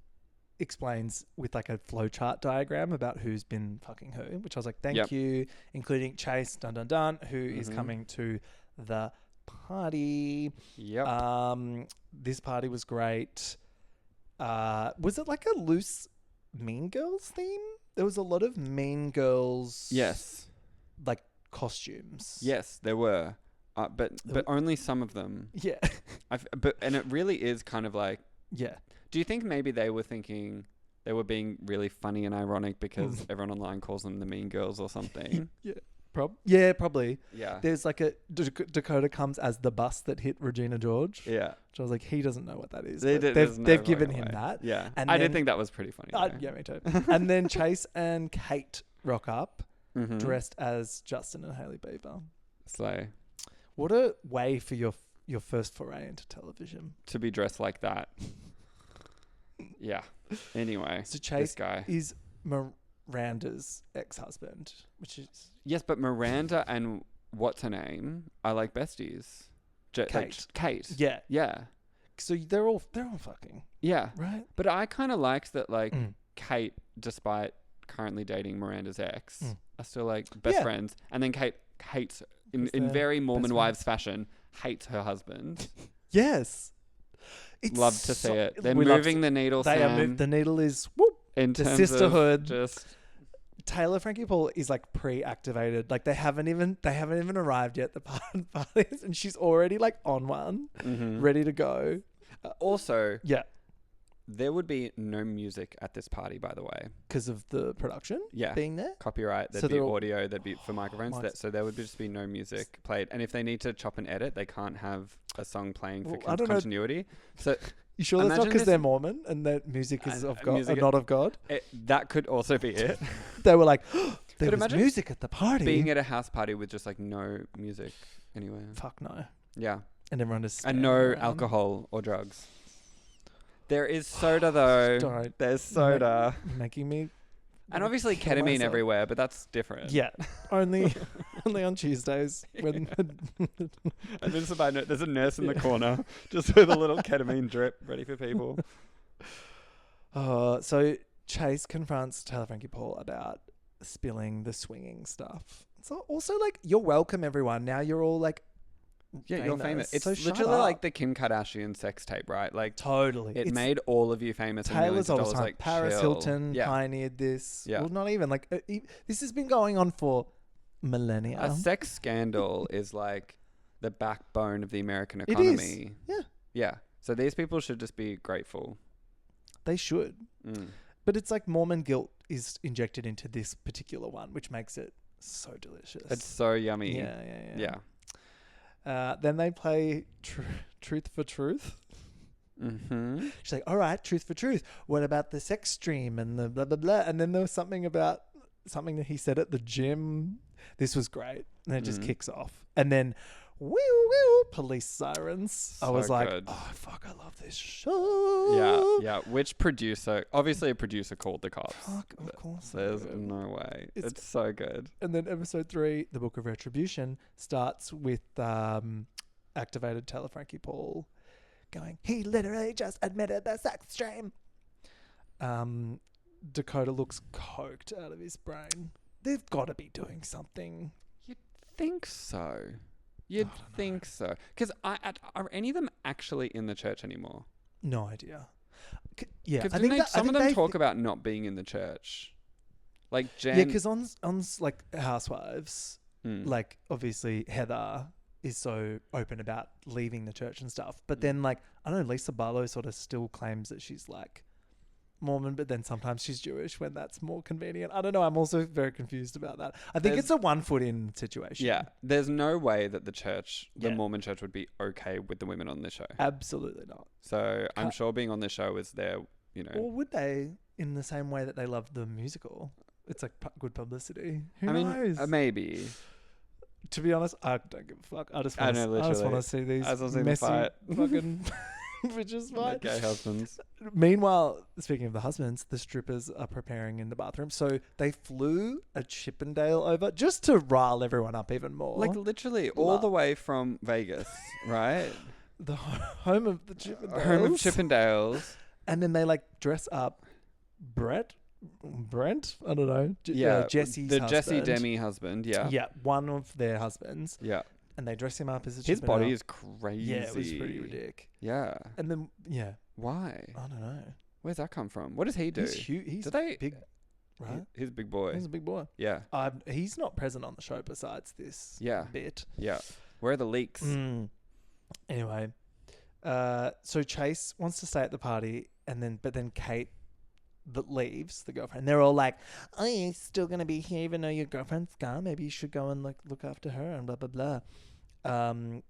explains with a flowchart diagram about who's been fucking who, which I was like, thank you, including Chase, who is coming to the party. Yep. This party was great. Was it like a loose Mean Girls theme? There was a lot of Mean Girls. Yes. Costumes. Yes, there were. But only some of them. Yeah. And it really is kind of like... Yeah. Do you think maybe they were thinking they were being really funny and ironic because everyone online calls them the Mean Girls or something? Yeah. Probably. Yeah. There's Dakota comes as the bus that hit Regina George. Yeah. Which I was like, he doesn't know what that is. They've given him that. Yeah. And I did think that was pretty funny. Yeah, me too. And then Chase and Kate rock up dressed as Justin and Hailey Bieber. Slay. What a way for your first foray into television. To be dressed like that. Yeah. Anyway, so Chase this guy is Miranda's ex-husband, which is... Yes, but Miranda and what's her name are like besties. Kate. Kate. Yeah. Yeah. So they're all fucking. Yeah. Right? But I kind of liked that Kate, despite currently dating Miranda's ex, are still best friends. And then Kate hates, in very Mormon wives fashion, hates her husband. Yes. It's Love to see it. They're we love moving the needle, They Sam. are the needle is whoop. in the terms sisterhood. of just... Taylor Frankie Paul is like pre-activated. Like they haven't even arrived yet, the parties, and she's already like on one, ready to go. Also, Yeah, there would be no music at this party, by the way. because of the production being there. Copyright, there'd So be they're all- audio, there'd be for microphones, so there would just be no music played. And if they need to chop and edit, they can't have a song playing for Well, I don't know. continuity. So You sure that's not Imagine because this- they're Mormon and that music is of God, music- not of God? that could also be it. They were like, there was imagine music at the party. Being at a house party with just like no music anywhere. Fuck no. Yeah. And everyone just And standing no around. alcohol or drugs. There is soda though. Don't. There's soda. Making me. And obviously kill ketamine myself. everywhere, but that's different. Yeah, only on Tuesdays when. And then there's a nurse in the corner just with a little ketamine drip ready for people. So Chase confronts Taylor Frankie Paul about spilling the swinging stuff. So also like, you're welcome, everyone. Now you're all like, Yeah, you're famous. It's So shut literally like up. the Kim Kardashian sex tape, right? Like Totally. it It's made all of you famous. and Taylor's millions of all the dollars, time. like Paris chill. Hilton Yeah. pioneered this. Yeah. Well, not even like this has been going on for millennia. A sex scandal is like the backbone of the American It is. economy. Yeah. Yeah. So these people should just be grateful. They should. Mm. But it's like Mormon guilt is injected into this particular one, which makes it so delicious. It's so yummy. Yeah. Yeah. Then they play Truth for Truth. Mm-hmm. She's like, all right, truth for truth. What about the sex stream and the blah, blah, blah? And then there was something about something that he said at the gym. This was great. And it just kicks off. And then, woo, woo, police sirens. I So was like, good. oh, fuck, I love this show. Yeah. Which producer? Obviously a producer called the cops. Fuck, of course. they There's would. no way. It's- It's so good. And then episode 3, The Book of Retribution, starts with activated Taylor Frankie Paul going, he literally just admitted the sex stream. Dakota looks coked out of his brain. They've got to be doing something. You'd think so. You'd think so. Because are any of them actually in the church anymore? No idea. Yeah, Because I think that, some of them talk about not being in the church. Like Jen. Yeah, because on like Housewives, like obviously Heather is so open about leaving the church and stuff. But then like, I don't know, Lisa Barlow sort of still claims that she's like Mormon, but then sometimes she's Jewish when that's more convenient. I don't know. I'm also very confused about that. I think it's a 1 foot in situation. Yeah. There's no way that the Yeah. Mormon church would be okay with the women on this show. Absolutely not. So I'm sure being on this show is their, Or would they in the same way that they love the musical? It's like good publicity. Who I knows? mean, maybe. To be honest, I don't give a fuck. I just I want know, to literally. see these I just wanna see them messy fight. fucking bitches The fight. gay husbands. Meanwhile, speaking of the husbands, the strippers are preparing in the bathroom. So they flew a Chippendale over just to rile everyone up even more. Like literally all the way from Vegas, right? the home of the Chippendales. Home of Chippendales. And then they like dress up Brent? I don't know. Jesse's the husband. Jesse Demi husband. Yeah. Yeah, one of their husbands. Yeah. And they dress him up as a His Chippendale. body is crazy. Yeah, it was pretty ridiculous. Yeah. And then, Why? I don't know. Where's that come from? What does he do? He's huge. He's Do they- big, right? He's a big boy. He's a big boy. Yeah. He's not present on the show besides this bit. Yeah. Where are the leaks? Anyway, so Chase wants to stay at the party, but then Kate that leaves, the girlfriend. They're all like, "Oh, you're still gonna be here even though your girlfriend's gone. Maybe you should go and look after her and blah blah blah." And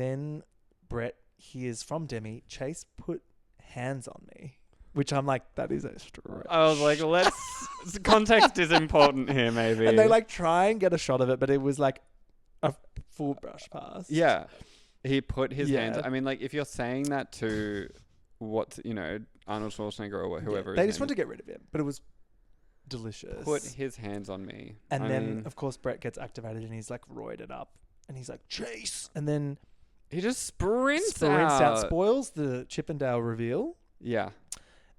then Brett hears from Demi, "Chase put hands on me," which I'm like, that is a stretch. I was like, context is important here, maybe. And they like try and get a shot of it, but it was like a full brush pass. Yeah. He put his Yeah. hands. I mean, like, if you're saying that to Arnold Schwarzenegger or whoever. They just want to get rid of him, but it was delicious. Put his hands on me. And then, of course, Brett gets activated and he's like roided up. And he's like, Chase! And then he just sprints out. out. Spoils the Chippendale reveal. Yeah.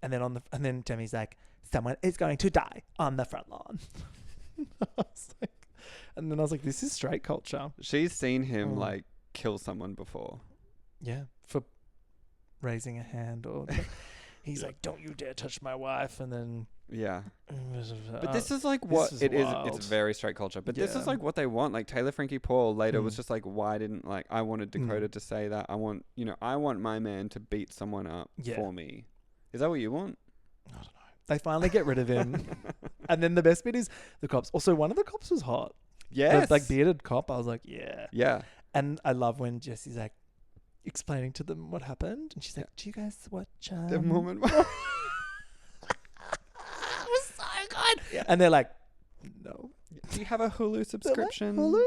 And then Demi's like, someone is going to die on the front lawn. And then I was like, this is straight culture. She's seen him, like, kill someone before. Yeah. For raising a hand or he's like, don't you dare touch my wife. And then Yeah. But this is like what is it is. wild. It's very straight culture. But this is Yeah. like what they want. Like Taylor Frankie Paul later was just like, why didn't like I wanted Dakota to say that. I want my man to beat someone up for me. Is that what you want? I don't know. They finally get rid of him. And then the best bit is the cops. Also, one of the cops was hot. Yes. The, like bearded cop. I was like, yeah. Yeah. And I love when Jesse's like explaining to them what happened. And she's like, do you guys watch The Mormon one. It was so good. Yeah. And they're like, no. Do you have a Hulu subscription? Hulu?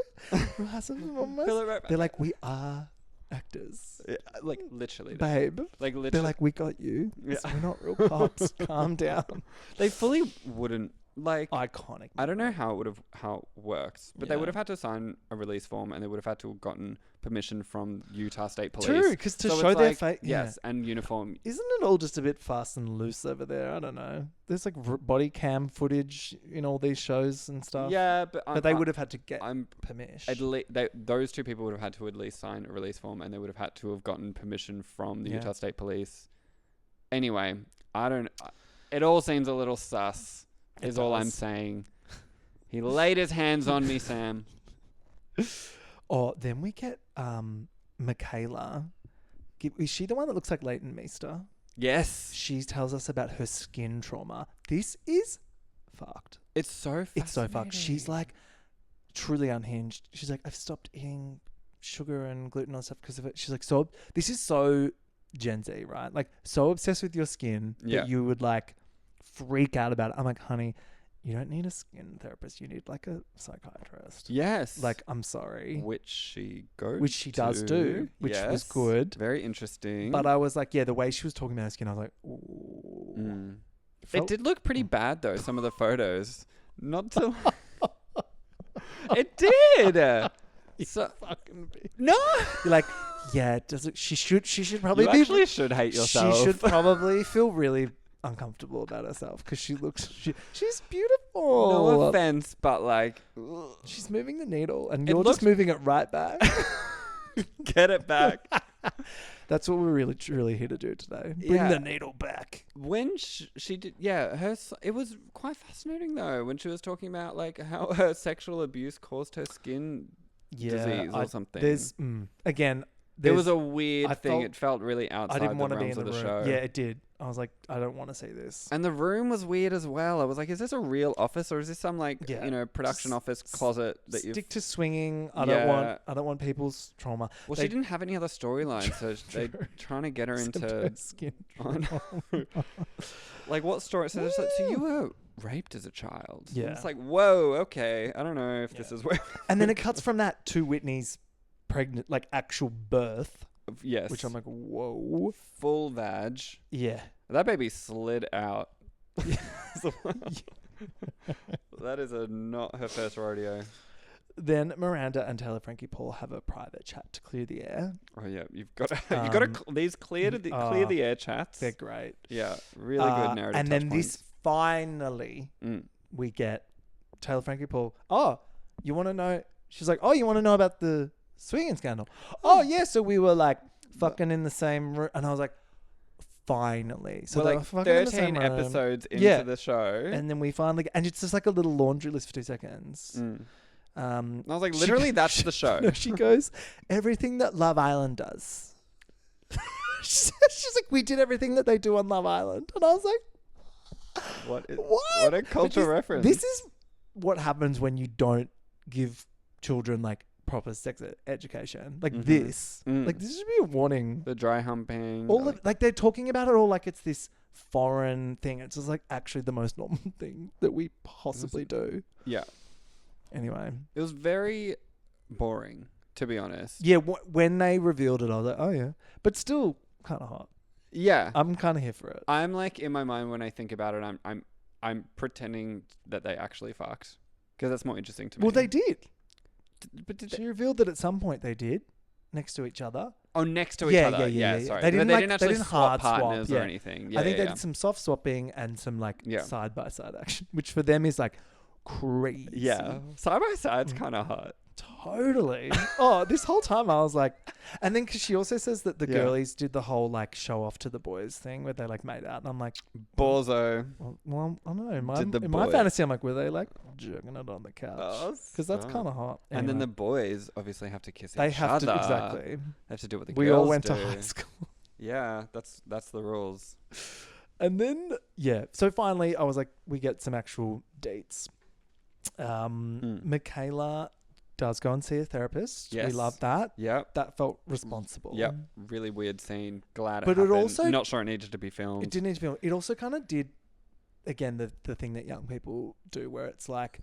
Almost. Fill it right back. They're like, we are actors. Yeah, like literally. Babe. Like literally. They're like, we got you. Yeah. We're not real cops. Calm down. They fully wouldn't like. Iconic. I don't know how it works, but they Yeah. would have had to sign a release form, and they would have had to have gotten permission from Utah State Police. True, because to So show it's their like, face. yes, and uniform. Isn't it all just a bit fast and loose over there? I don't know. There's like body cam footage in all these shows and stuff. Yeah, but But they would have had to get I'm permission. those two people would have had to at least sign a release form, and they would have had to have gotten permission from the Yeah. Utah State Police. Anyway, I don't. It all seems a little sus. Is all I'm does. saying. He laid his hands on me, Sam. Oh, then we get Michaela. Is she the one that looks like Leighton Meester? Yes, She tells us about her skin trauma. This is fucked. it's so. It's so fucked. She's fascinating. like truly unhinged. She's like, I've stopped eating sugar and gluten and stuff because of it. She's like, so this is so Gen Z, right? Like so obsessed with your skin that you would like freak out about it. I'm like, honey, you don't need a skin therapist. You need like a psychiatrist. Yes. Like, I'm sorry. Which she goes Which she does do, which was Yes. good. Very interesting. But I was like, yeah, the way she was talking about her skin, I was like, ooh. It Felt- did look pretty bad though, some of the photos. Not to It did. So fucking bitch. no. You're like, yeah, does it, she should probably You be actually should hate yourself. She should probably feel really uncomfortable about herself because she's beautiful. No offense, but like She's moving the needle and It you're looks- just moving it right back. get it back. That's what we're really truly here to do today. Bring Yeah. the needle back. When she did, it was quite fascinating though when she was talking about like how her sexual abuse caused her skin disease or something. There's again. There was a weird I thing. felt- It felt really outside I didn't the want to be realms in of the the room. show. Yeah, it did. I was like, I don't want to see this. And the room was weird as well. I was like, is this a real office or is this some like Yeah. production Just office closet that you? Stick to swinging. I Yeah. don't want people's trauma. Well, They- she didn't have any other storylines, so they're trying to get her Except into her skin. like what story? So, it's like, so you were raped as a child. And Yeah. it's like, whoa, okay. I don't know if this is where. And then it cuts from that to Whitney's pregnant, like actual birth, Yes. which I'm like, whoa. full vag. Yeah. That baby slid out. That is not her first rodeo. Then Miranda and Taylor Frankie Paul have a private chat to clear the air. Oh yeah, you've got to these clear the air chats. They're great. Yeah, really good narrative. And then touch this finally, we get Taylor Frankie Paul. Oh, you want to know? She's like, oh, you want to know about the swinging scandal? Oh yeah, so we were like fucking in the same room, and I was like, finally. So we're they like were fucking in the same 13 room. episodes into the show, And then we finally, and it's just like a little laundry list for 2 seconds. and I was like, she literally, go- that's the show. No, she goes, everything that Love Island does. She's like, we did everything that they do on Love Island. And I was like, What what? a cultural reference. This is what happens when you don't give children like proper sex education. Like this. Like this should be a warning. the dry humping. All of, like they're talking about it all like it's this foreign thing. It's just like actually the most normal thing that we possibly do. Yeah, Anyway. it was very boring, to be honest. Yeah, when they revealed it, I was like, oh yeah. But still kind of hot. Yeah, I'm kind of here for it. I'm like in my mind when I think about it, I'm pretending that they actually fucked because that's more interesting to me. Well, they did. But did She revealed that at some point they did, next to each other. Oh, next to each other. Yeah, yeah. sorry. They didn't, But like, actually they didn't swap hard swap, partners or yeah. anything. Yeah, I think yeah, they did some soft swapping and some like Yeah. side by side action, which for them is like crazy. yeah. Side by side's kind of hot. Totally. Oh, this whole time I was like, and then because she also says that the girlies did the whole like show off to the boys thing where they like made out, and I'm like, Borzo. well, I don't know. Did In the my boy- fantasy, I'm like, were they like jerking it on the couch? Oh, Because that's stop. kind of hot. And then Anyway, the boys obviously have to kiss they each have other. to exactly. They have to do what the We girls all went do. to high school. Yeah, that's the rules. And then, so finally I was like, we get some actual dates. Michaela does go and see a therapist. Yes. We love that. Yep. That felt responsible. Yep. Really weird scene. Glad it But it happened. also- Not sure it needed to be filmed. It didn't need to be. It also kind of did, again, the thing that young people do where it's like,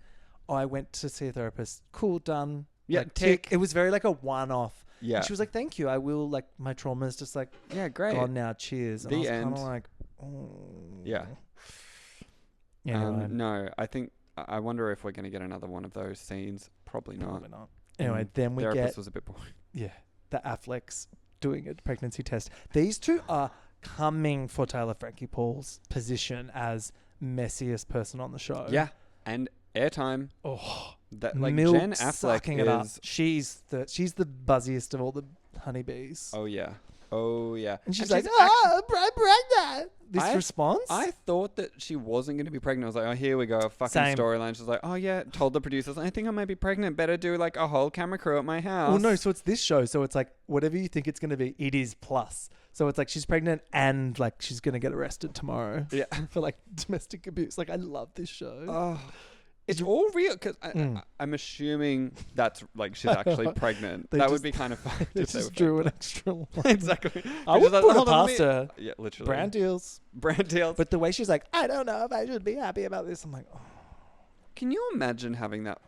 I went to see a therapist. Cool, done. Yeah, like, tick. It was very like a one-off. Yeah. And she was like, thank you. I will, like, my trauma's just like, Yeah, great. gone now. Cheers. And The I was end. kind of like, oh. Yeah. Anyway, No, I think I wonder if we're going to get another one of those scenes. Probably not. probably not. Anyway, then we Therapist get was a bit boring. the Afflecks doing a pregnancy test. These two are coming for Taylor Frankie Paul's position as messiest person on the show. Yeah, and airtime. Oh, That like milk Jen Affleck sucking it up. is. She's the buzziest of all the honeybees. Oh yeah. And she's And like, I'm pregnant. This I- response? I thought that she wasn't going to be pregnant. I was like, oh, here we go, a fucking Same. storyline. She's like, oh yeah, told the producers, I think I might be pregnant. Better do like a whole camera crew at my house. Well, no, so it's this show. So it's like, whatever you think it's going to be, it is plus. So it's like she's pregnant and like she's going to get arrested tomorrow. Yeah. For like domestic abuse. Like, I love this show. Oh, it's all real because I'm assuming that's like she's actually pregnant. They That just- would be kind of fun. They if they just were drew an extra line. exactly. I Which would is like, put it hold on, past let me- her. Yeah, literally. Brand deals. Brand deals. But the way she's like, I don't know if I should be happy about this. I'm like, oh. Can you imagine having that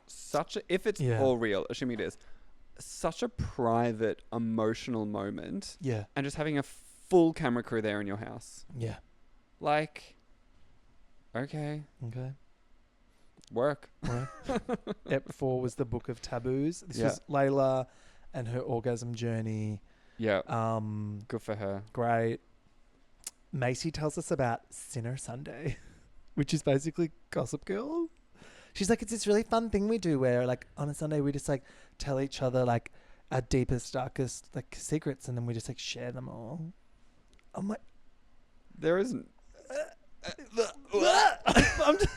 if it's Yeah. all real, assuming it is, such a private, emotional moment, Yeah. and just having a full camera crew there in your house? Yeah. Like, okay, Okay. work. Right. Ep 4 was the Book of Taboos. This Yeah. was Layla and her orgasm journey. Yeah, Good for her. Great. Macy tells us about Sinner Sunday, which is basically Gossip Girl. She's like, it's this really fun thing we do where like on a Sunday we just like tell each other like our deepest, darkest like secrets, and then we just like share them all. I'm like, There isn't. I'm just,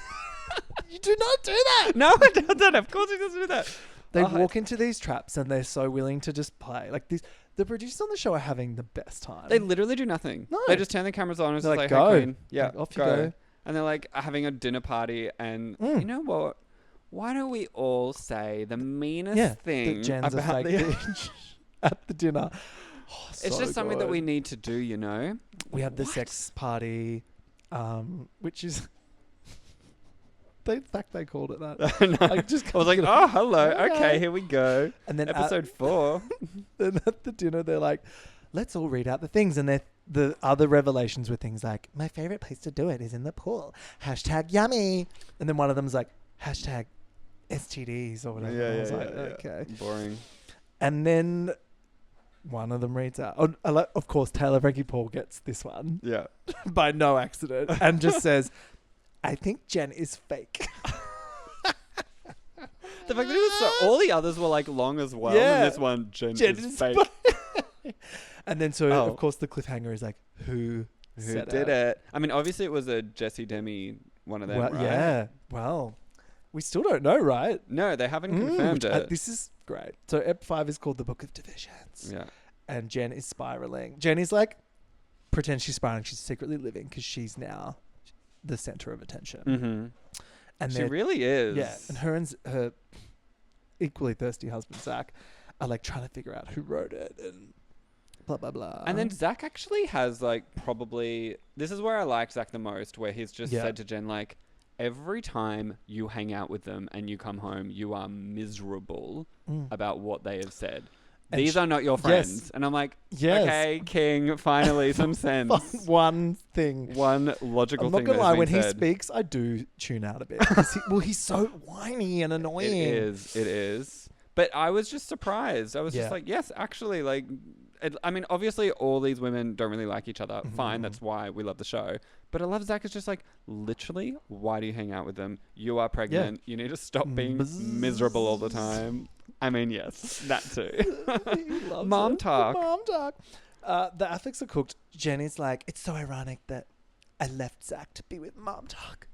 you do not do that. No, it doesn't. Of course, he doesn't do that. They Oh, walk into these traps and they're so willing to just play. Like these, the producers on the show are having the best time. They literally do nothing. No. They just turn the cameras on and it's They're just like, like, go. hey, Queen. Yeah, Like, off you go. And they're like having a dinner party, and you know what? Why don't we all say the meanest thing that Jen's a about fake the bitch at the dinner. Oh, It's so just something that good. we need to do, you know? We had the What? sex party, which is. In fact, they called it that. No. I just I was like, can't- oh, hello. Okay. Okay, here we go. And then Episode 4. then at the dinner, they're like, let's all read out the things. And the other revelations were things like, my favorite place to do it is in the pool. # yummy. And then one of them's like, # STDs or whatever. And I was like, okay. Boring. And then one of them reads out. Of course, Taylor Frankie Paul gets this one Yeah. by no accident and just says, I think Jen is fake. The fact that it was so, all the others were like long as well, Yeah. and this one, Jen Jen is fake. And then so, Oh. of course, the cliffhanger is like, who Who did it? I mean, obviously it was a Jesse Demi, one of them, Well, right? yeah. Well, we still don't know, right? No, they haven't confirmed it. This is great. So Ep 5 is called The Book of Divisions. Yeah. And Jen is spiraling. Jen is like, pretend she's spiraling. She's secretly living because she's now the center of attention. Mm-hmm. And She they're- really is. Yeah. And her equally thirsty husband, Zach, are like trying to figure out who wrote it and blah, blah, blah. And then Zach actually has like probably, this is where I like Zach the most, where he's just Yeah. said to Jen, like, every time you hang out with them and you come home, you are miserable about what they have said. And These are not your friends. And I'm like, Yes. okay, King, finally some sense. one thing. One logical I'm not thing gonna that lie, has when been he said. speaks, I do tune out a bit. 'Cause he's so whiny and annoying. It is. But I was just surprised. I was Yeah. just like, yes, actually, like, I mean, obviously all these women don't really like each other. Mm-hmm. Fine, that's why we love the show. But I love Zach is just like, literally, why do you hang out with them? You are pregnant. You need to stop being Bzzz. miserable all the time. I mean, yes, that too. He loves Mom it. talk. Mom talk. The Afflecks are cooked. Jenny's like, it's so ironic that I left Zach to be with Mom talk,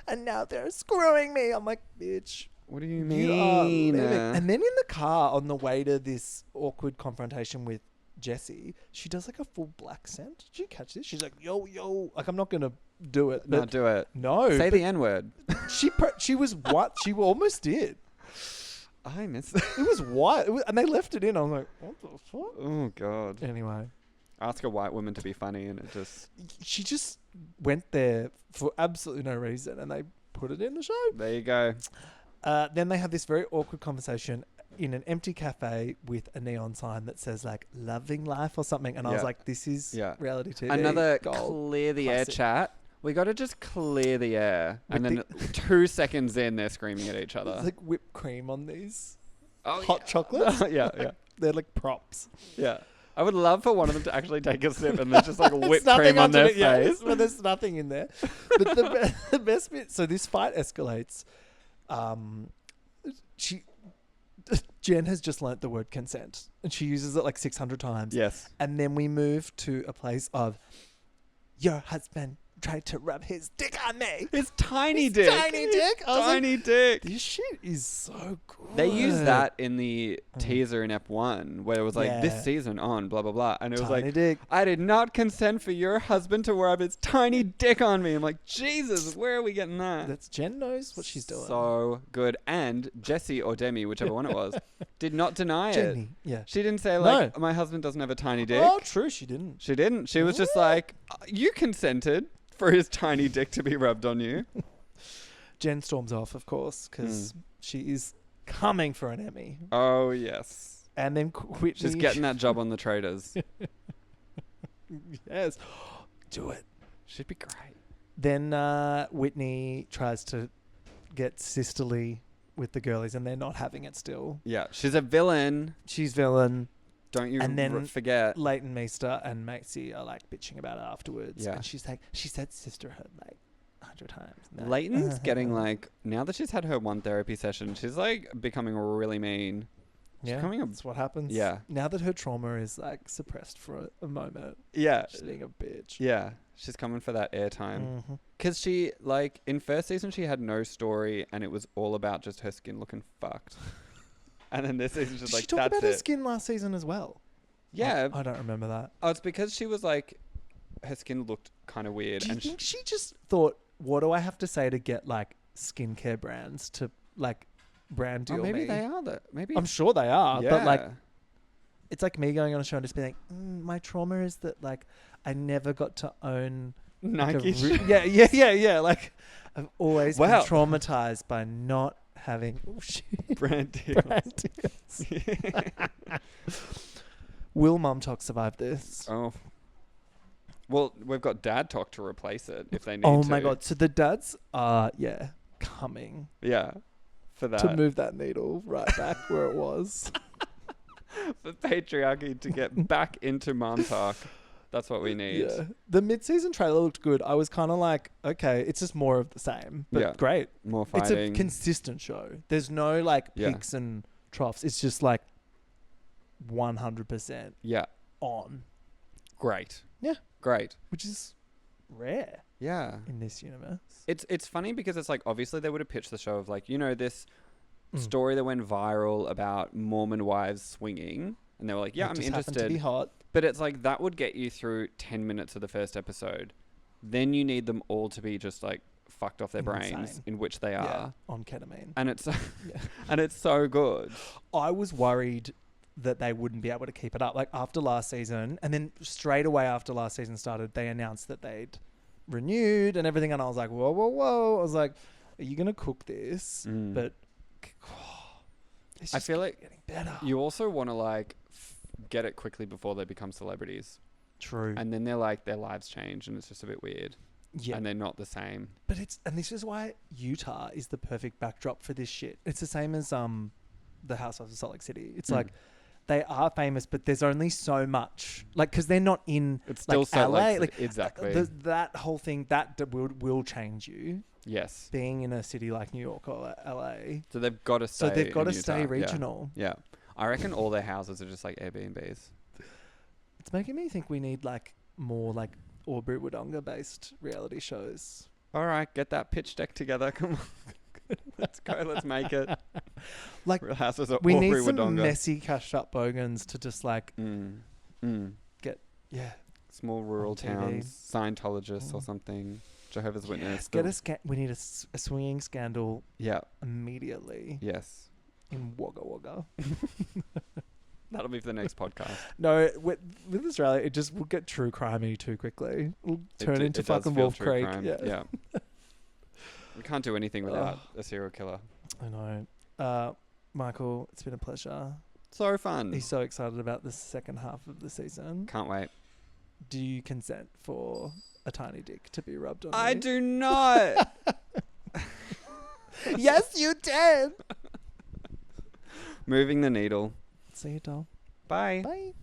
and now they're screwing me. I'm like, bitch. What do you You are mean? living. And then in the car on the way to this awkward confrontation with Jessie, she does like a full black scent. Did you catch this? She's like, yo, yo. Like, I'm not going to do it. No, But do it. no. Say but the N word. she was what? She almost did. I miss. It was white. And they left it in. I was like, what the fuck? Oh God. Anyway. Ask a white woman to be funny, and it just. She just went there for absolutely no reason, and they put it in the show. There you go. Then they have this very awkward conversation in an empty cafe with a neon sign that says like "loving life" or something, and I was Yeah. like, "This is Yeah. reality TV." Another gold. clear the air Classic. chat. We got to just clear the air, and With then 2 seconds in, they're screaming at each other. There's like whipped cream on these Oh, hot chocolates. yeah, yeah, They're like props. yeah. I would love for one of them to actually take a sip and there's just like whipped Nothing cream on their underneath- yeah, face. but there's nothing in there. But the best bit. So this fight escalates. Jen has just learnt the word consent, and she uses it like 600 times. Yes. And then we move to a place of, your husband tried to rub his dick on me. His tiny His dick. tiny dick? I was like, Tiny dick. this shit is so good. They used that in the teaser in Ep1 where it was like, Yeah. this season on, blah, blah, blah. And it was Tiny like, dick. I did not consent for your husband to rub his tiny dick on me. I'm like, Jesus, where are we getting that? That's Jen knows what she's doing. So good. And Jessie or Demi, whichever one it was, did not deny it. Jenny, yeah. She didn't say like, No. my husband doesn't have a tiny dick. Oh, true, she didn't. She didn't. She was just like, you consented for his tiny dick to be rubbed on you. Jen storms off, of course, because she is coming for an Emmy. Oh, yes. And then Whitney... She's getting that job on the Traitors. Yes. Do it. She'd be great. Then Whitney tries to get sisterly with the girlies, and they're not having it still. Yeah, she's a villain. She's villain. Don't you And then forget. Leighton Meester and Macy are like bitching about it afterwards. Yeah. And she's like, she said sisterhood like 100 times. And they're Leighton's like, getting like, now that she's had her one therapy session, she's like becoming really mean. She's yeah, becoming that's what happens. Yeah. Now that her trauma is like suppressed for a moment, Yeah. she's being a bitch. Yeah. She's coming for that airtime. Mm-hmm. Because she, like, in first season, she had no story and it was all about just her skin looking fucked. And then this season's just Did like, she talk that's about her it. skin last season as well? Yeah. I don't remember that. Oh, it's because she was like, her skin looked kind of weird. Do you And think she just thought, what do I have to say to get like skincare brands to like brand deal maybe me? they are that. Maybe. I'm sure they are, but like, Yeah. it's like me going on a show and just being like, my trauma is that like I never got to own like, Nike. yeah. Like I've always been Wow. traumatized by not having brand deals. brand deals. Will Mum Talk survive this? Oh. Well, we've got Dad Talk to replace it if they need Oh to. my god! So the dads are coming Yeah. For that. to move that needle right back where it was. For patriarchy to get back into Mom Talk. That's what we need. Yeah. The mid-season trailer looked good. I was kind of like, okay, it's just more of the same, but Yeah. great. More It's fighting. a consistent show. There's no like Yeah. peaks and troughs. It's just like 100% Yeah. on, Great. Yeah. Great. which is rare Yeah. in this universe. It's funny because it's like obviously they would have pitched the show of like, you know, this story that went viral about Mormon wives swinging, and they were like, yeah, It I'm just happened to interested. be hot. But it's like that would get you through 10 minutes of the first episode. Then you need them all to be just like fucked off their brains, Insane. in which they are. Yeah, on ketamine. And it's and it's so good. I was worried that they wouldn't be able to keep it up. Like after last season, and then straight away after last season started, they announced that they'd renewed and everything. And I was like, whoa, whoa, whoa. I was like, are you going to cook this? But it's I just feel like getting better. you also want to like get it quickly before they become celebrities. True. And then they're like, their lives change and it's just a bit weird. Yeah. And they're not the same. But and this is why Utah is the perfect backdrop for this shit. It's the same as the Housewives of Salt Lake City. It's like they are famous, but there's only so much. Like, because they're not in It's still like Salt LA. Lake Like City. Exactly. that whole thing that will change you. Yes. being in a city like New York or LA. So they've got to stay. So they've got to in stay Utah. regional. Yeah. I reckon all their houses are just like Airbnbs. It's making me think we need like more like Aubrey Wodonga based reality shows. All right, get that pitch deck together. Come on. Let's go. Let's make it. Like, Real Houses of we Aubrey need some Wodonga. messy cashed up bogans to just like get Small rural on TV. towns, Scientologists or something, Jehovah's Witness. Yes, we need a swinging scandal Yeah. immediately Yes. in Wagga Wagga. That'll be for the next podcast. No, with Australia, it just will get true crimey too quickly. We'll turn into It does fucking feel Wolf true Creek. crime. Yeah. We can't do anything without a serial killer. I know. Michael, it's been a pleasure. So fun. He's so excited about the second half of the season. Can't wait. Do you consent for a tiny dick to be rubbed on I you? do not. Yes, you did. Moving the needle. See you, doll. Bye. Bye.